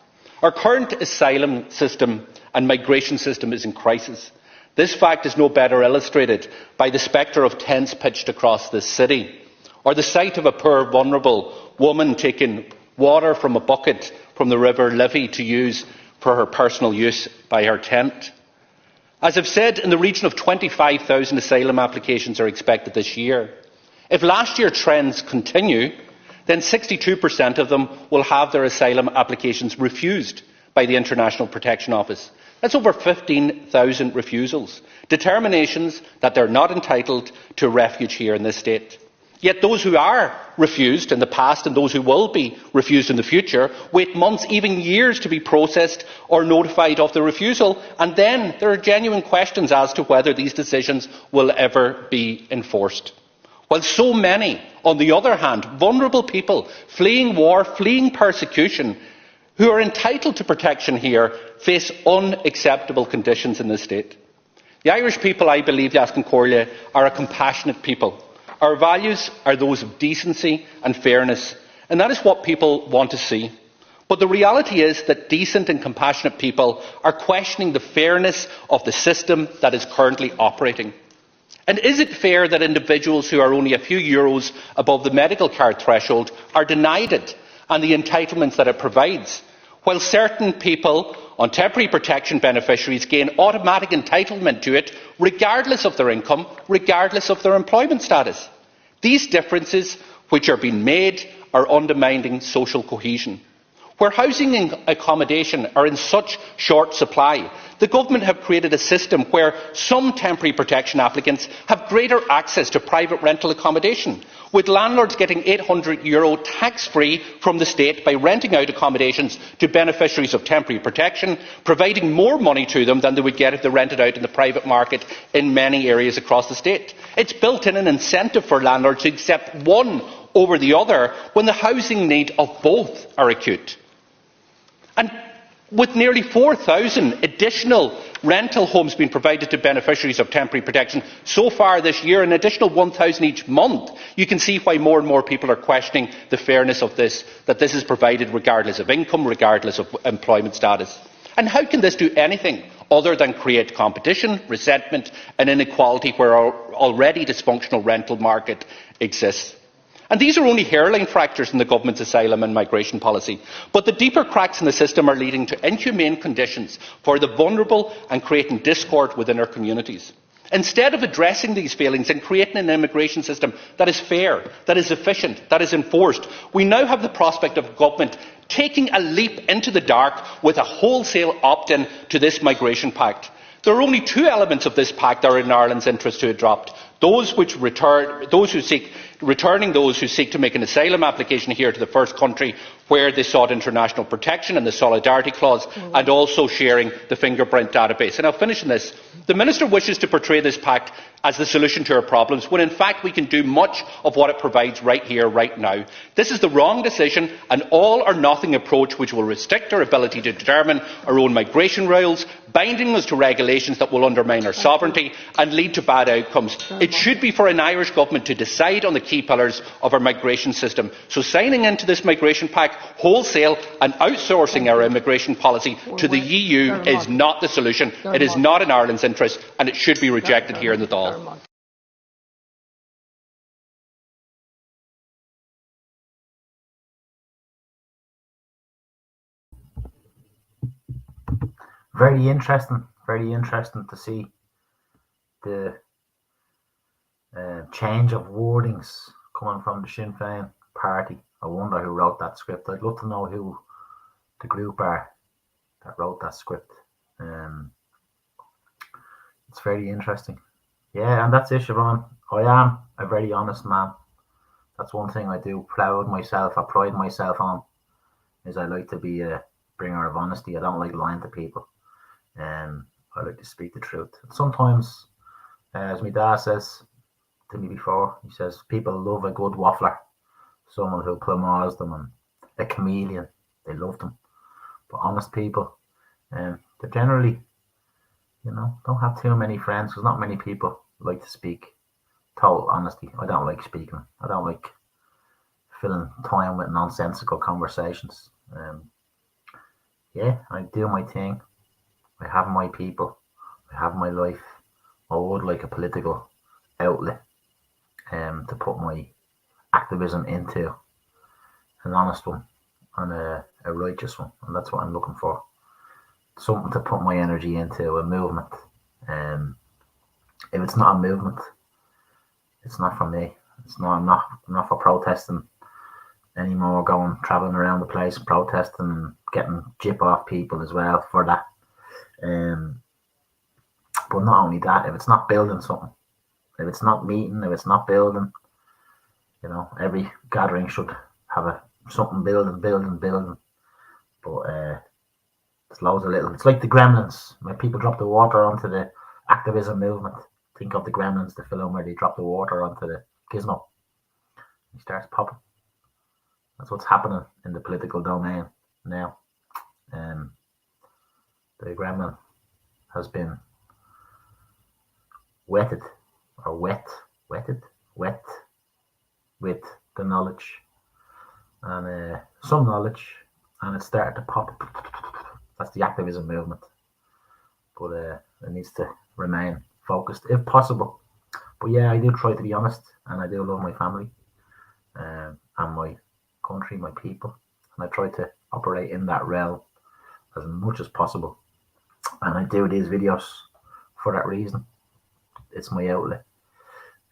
Our current asylum system and migration system is in crisis. This fact is no better illustrated by the spectre of tents pitched across this city, or the sight of a poor, vulnerable woman taking water from a bucket from the River Liffey to use for her personal use by her tent. As I've said, in the region of 25,000 asylum applications are expected this year. If last year's trends continue, then 62% of them will have their asylum applications refused by the International Protection Office. That's over 15,000 refusals, determinations that they're not entitled to refuge here in this state. Yet those who are refused in the past and those who will be refused in the future wait months, even years, to be processed or notified of the refusal, and then there are genuine questions as to whether these decisions will ever be enforced. While so many, on the other hand, vulnerable people fleeing war, fleeing persecution, who are entitled to protection here, face unacceptable conditions in this state. The Irish people, I believe, Iascaigh Comhairle, are a compassionate people. Our values are those of decency and fairness, and that is what people want to see. But the reality is that decent and compassionate people are questioning the fairness of the system that is currently operating. And is it fair that individuals who are only a few euros above the medical card threshold are denied it and the entitlements that it provides, while certain people on temporary protection beneficiaries gain automatic entitlement to it regardless of their income, regardless of their employment status? These differences which are being made are undermining social cohesion. Where housing and accommodation are in such short supply, the government have created a system where some temporary protection applicants have greater access to private rental accommodation, with landlords getting €800 tax-free from the state by renting out accommodations to beneficiaries of temporary protection, providing more money to them than they would get if they rented out in the private market in many areas across the state. It's built in an incentive for landlords to accept one over the other when the housing need of both are acute. And with nearly 4,000 additional rental homes being provided to beneficiaries of temporary protection so far this year, an additional 1,000 each month, you can see why more and more people are questioning the fairness of this, that this is provided regardless of income, regardless of employment status. And how can this do anything other than create competition, resentment and inequality where our already dysfunctional rental market exists? And these are only hairline fractures in the government's asylum and migration policy. But the deeper cracks in the system are leading to inhumane conditions for the vulnerable and creating discord within our communities. Instead of addressing these failings and creating an immigration system that is fair, that is efficient, that is enforced, we now have the prospect of government taking a leap into the dark with a wholesale opt-in to this migration pact. There are only two elements of this pact that are in Ireland's interest to adopt. Returning those who seek to make an asylum application here to the first country where they sought international protection and the solidarity clause, and also sharing the fingerprint database. And I'll finish on this. The Minister wishes to portray this pact as the solution to our problems, when in fact we can do much of what it provides right here, right now. This is the wrong decision, an all or nothing approach which will restrict our ability to determine our own migration rules, binding us to regulations that will undermine our sovereignty and lead to bad outcomes. It should be for an Irish government to decide on the key pillars of our migration system. So signing into this migration pact wholesale and outsourcing our immigration policy to the EU is not the solution. It is not in Ireland's interest, and it should be rejected here in the Dáil. Very interesting to see the change of wordings coming from the Sinn Féin party. I wonder who wrote that script. I'd love to know who the group are that wrote that script. It's very interesting. Yeah, and that's it, Siobhan. I am a very honest man. That's one thing I do pride myself on, is I like to be a bringer of honesty. I don't like lying to people. I like to speak the truth. Sometimes, as my dad says to me before, he says people love a good waffler, someone who plumaz them, and a chameleon. They love them. But honest people, they generally, don't have too many friends, because not many people like to speak total honesty. I don't like speaking. I don't like filling time with nonsensical conversations. Yeah, I do my thing. I have my people. I have my life. I would like a political outlet to put my activism into, an honest one and a righteous one, and that's what I'm looking for. Something to put my energy into, a movement. If it's not a movement, it's not for me. I'm not for protesting anymore, traveling around the place, protesting, and getting jip off people as well for that. But not only that, if it's not building something, if it's not meeting, if it's not building, every gathering should have something building. But it's loads of little. It's like the Gremlins. When people drop the water onto the activism movement, think of the Gremlins, the film where they drop the water onto the gizmo. He starts popping. That's what's happening in the political domain now. The Gremlin has been wetted with the knowledge and some knowledge, and it started to pop. That's the activism movement, but it needs to remain focused if possible. But yeah, I do try to be honest, and I do love my family and my country, my people, and I try to operate in that realm as much as possible. And I do these videos for that reason. It's my outlet.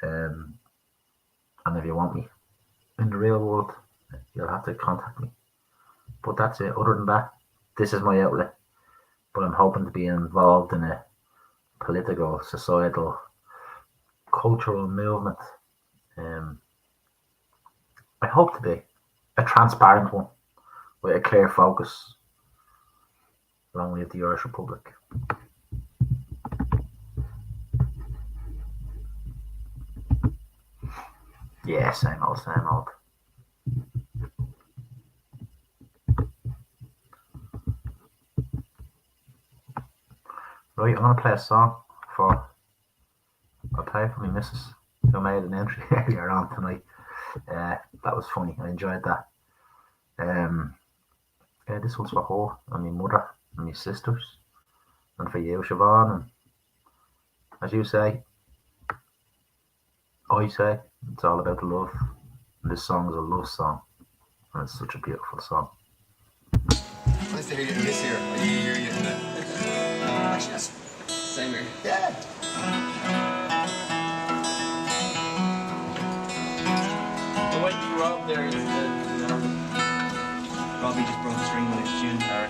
And if you want me in the real world, you'll have to contact me. But that's it. Other than that, this is my outlet. But I'm hoping to be involved in a political, societal, cultural movement. I hope to be a transparent one with a clear focus. Long live the Irish Republic. Yeah, same old. Right, I'm going to play a song I'll play for my missus, who made an entry earlier on tonight. That was funny. I enjoyed that. This one's for her and my mother and my sisters, and for you, Siobhan. And as you say, I say, it's all about the love. And this song is a love song, and it's such a beautiful song. Nice to hear you in this here. Are you hearing it in the... Actually, that's same here. Yeah. The way you were up there is Robbie just broke the string with his tune, Harry.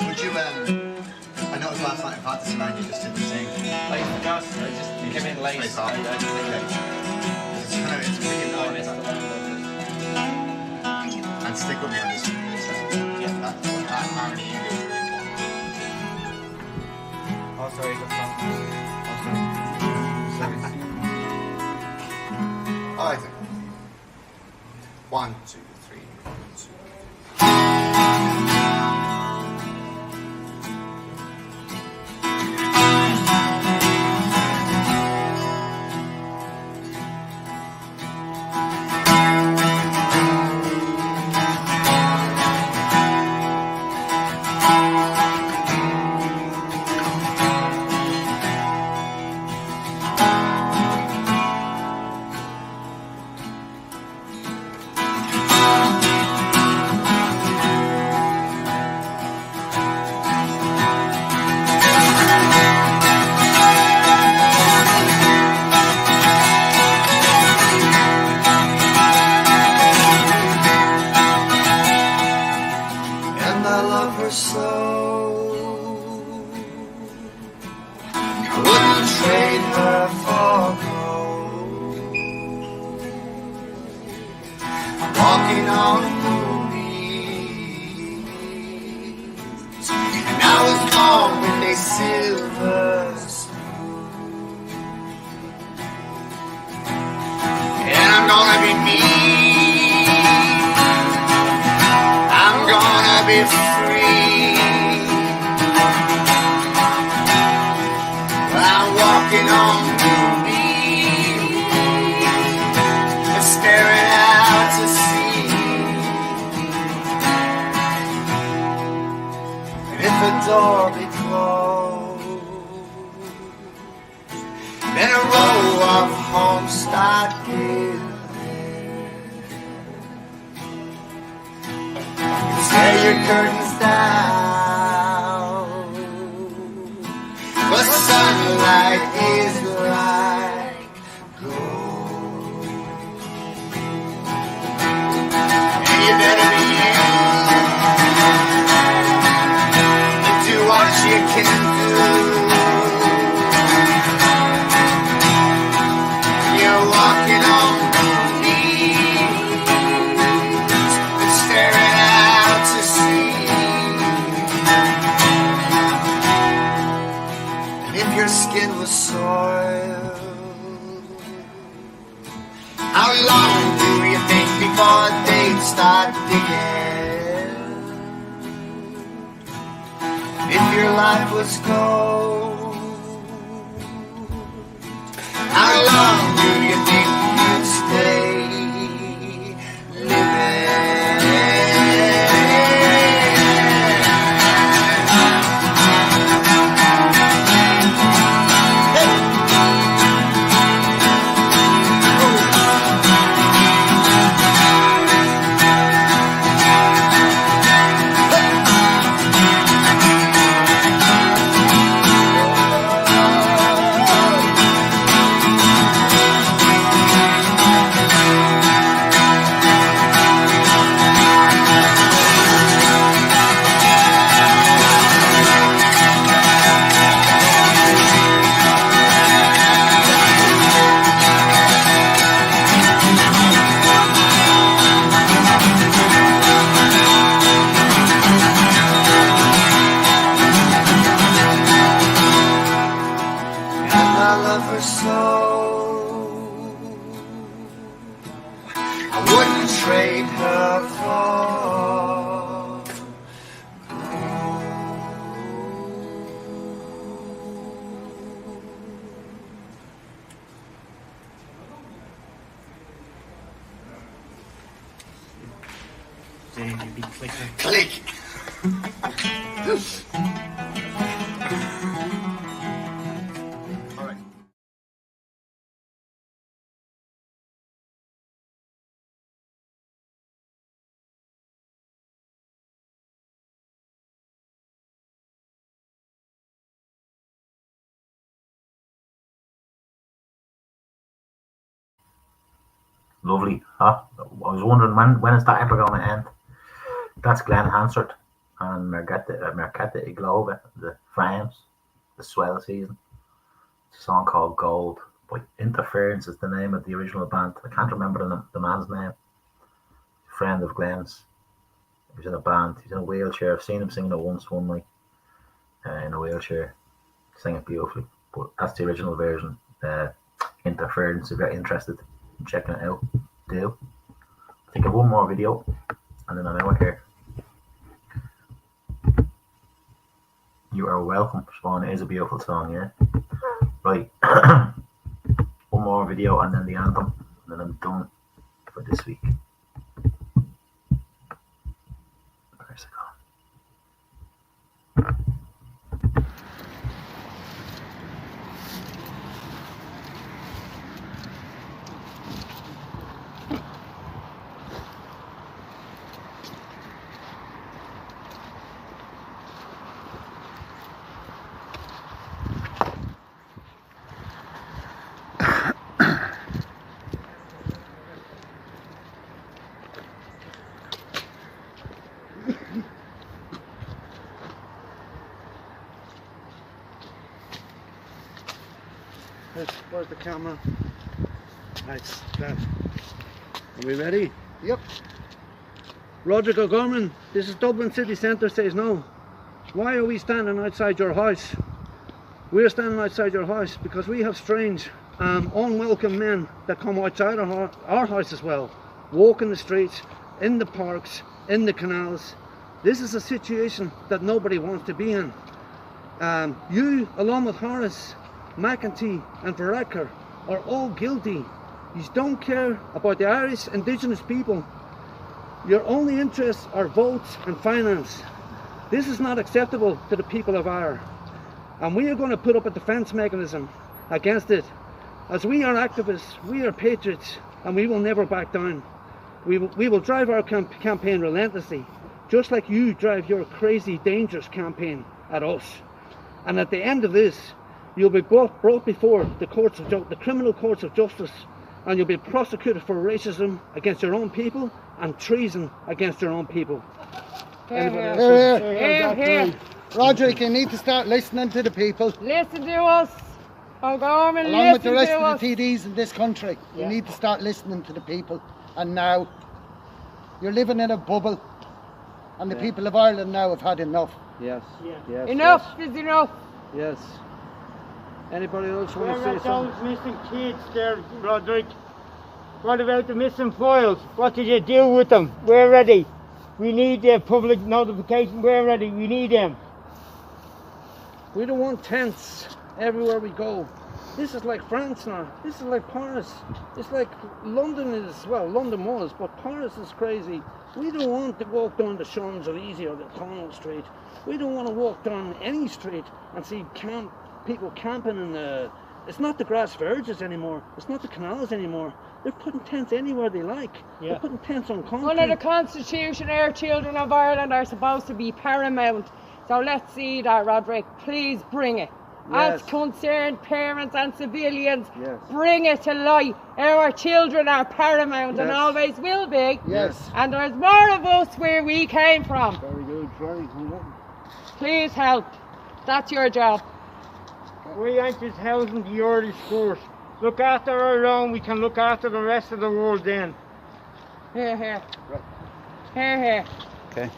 Would you, I noticed last night in practice, man, you just didn't sing. I forgot, I just came in late. It's really annoying. And stick with me on this one. Yeah, that harmony you do is really important. Oh, sorry, that's I think. 1, 2, 3, 1, 2. tear your curtains down. The sunlight is like gold, and you better be and do what you can do. You're walking on moonbeams and staring out to sea. And if your skin was soiled, how long do you think before they'd start digging? If your life was gold, how long do you think you'd stay click. All right. Lovely, huh? I was wondering when is that ever going to end? That's Glenn Hansard and Mercata Iglova, the Frames, the swell season. It's a song called Gold, but Interference is the name of the original band. I can't remember the man's name. Friend of Glenn's. He's in a band. He's in a wheelchair. I've seen him singing it once one night in a wheelchair. Sing it beautifully. But that's the original version. Interference. If you're interested in checking it out, do. I think of one more video and then I'm out here. You Are Welcome, Spawn. It is a beautiful song, yeah. Right. One more video and then the anthem, and then I'm done for this week. Where's it gone? Where's the camera? Nice. Are we ready? Yep. Roger O'Gorman, this is Dublin City Centre says no. Why are we standing outside your house? We're standing outside your house because we have strange, unwelcome men that come outside our house as well. Walk in the streets, in the parks, in the canals. This is a situation that nobody wants to be in. You, along with Horace, McEntee and Varadkar, are all guilty. You don't care about the Irish indigenous people. Your only interests are votes and finance. This is not acceptable to the people of Ireland, and we are going to put up a defence mechanism against it. As we are activists, we are patriots, and we will never back down. We will drive our campaign relentlessly. just like you drive your crazy, dangerous campaign at us. And at the end of this, you'll be brought before the criminal courts of justice, and you'll be prosecuted for racism against your own people and treason against your own people. Here. Roderick, you need to start listening to the people. Listen to us. O'Gorman, along with the rest of the TDs in this country. You need to start listening to the people. And now, you're living in a bubble. And the people of Ireland now have had enough. Yes. Enough is enough. Yes. Anybody else want to say something? Those missing kids there, Roderick? What about the missing files? What did you do with them? We're ready. We need their public notification. We're ready. We need them. We don't want tents everywhere we go. This is like France now. This is like Paris. It's like London is, well, London was, but Paris is crazy. We don't want to walk down the Champs-Elysees or the Connaught Street. We don't want to walk down any street and see people camping in the... It's not the grass verges anymore. It's not the canals anymore. They're putting tents anywhere they like. They're putting tents on concrete. Under the Constitution, our children of Ireland are supposed to be paramount. So let's see that, Roderick. Please bring it. As concerned parents and civilians, bring it to light. Our children are paramount and always will be. And there's more of us where we came from. Very good, very good. Please help. That's your job. We ain't just housing the Irish first. Look after our own, we can look after the rest of the world then. Here. Right. Here. Okay.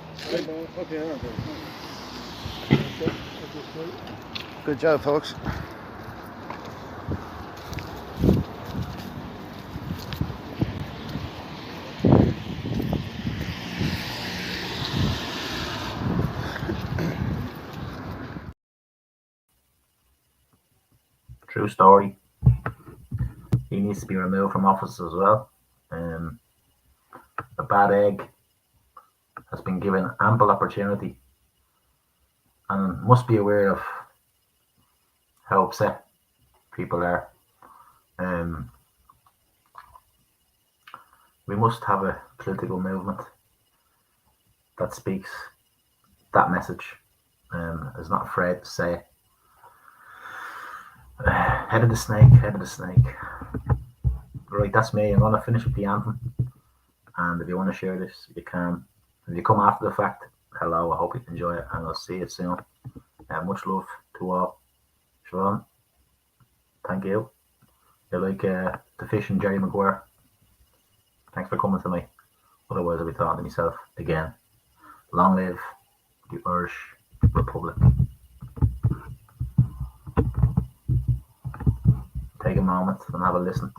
Good job, folks. True story. He needs to be removed from office as well. A bad egg has been given ample opportunity and must be aware of how upset people are. We must have a political movement that speaks that message, is not afraid to say it. Head of the snake. Right, that's me. I'm going to finish with the anthem. And if you want to share this, you can. If you come after the fact, hello, I hope you enjoy it, and I'll see you soon. Much love to all. Siobhan, thank you. You're like the fish and Jerry Maguire. Thanks for coming to me. Otherwise, I'll be talking to myself again. Long live the Irish Republic. Take a moment and have a listen.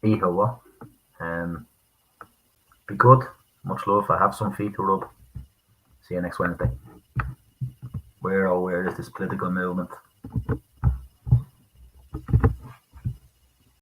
Eho, what? Be good. Much love. I have some feet to rub. See you next Wednesday. Where is this political movement?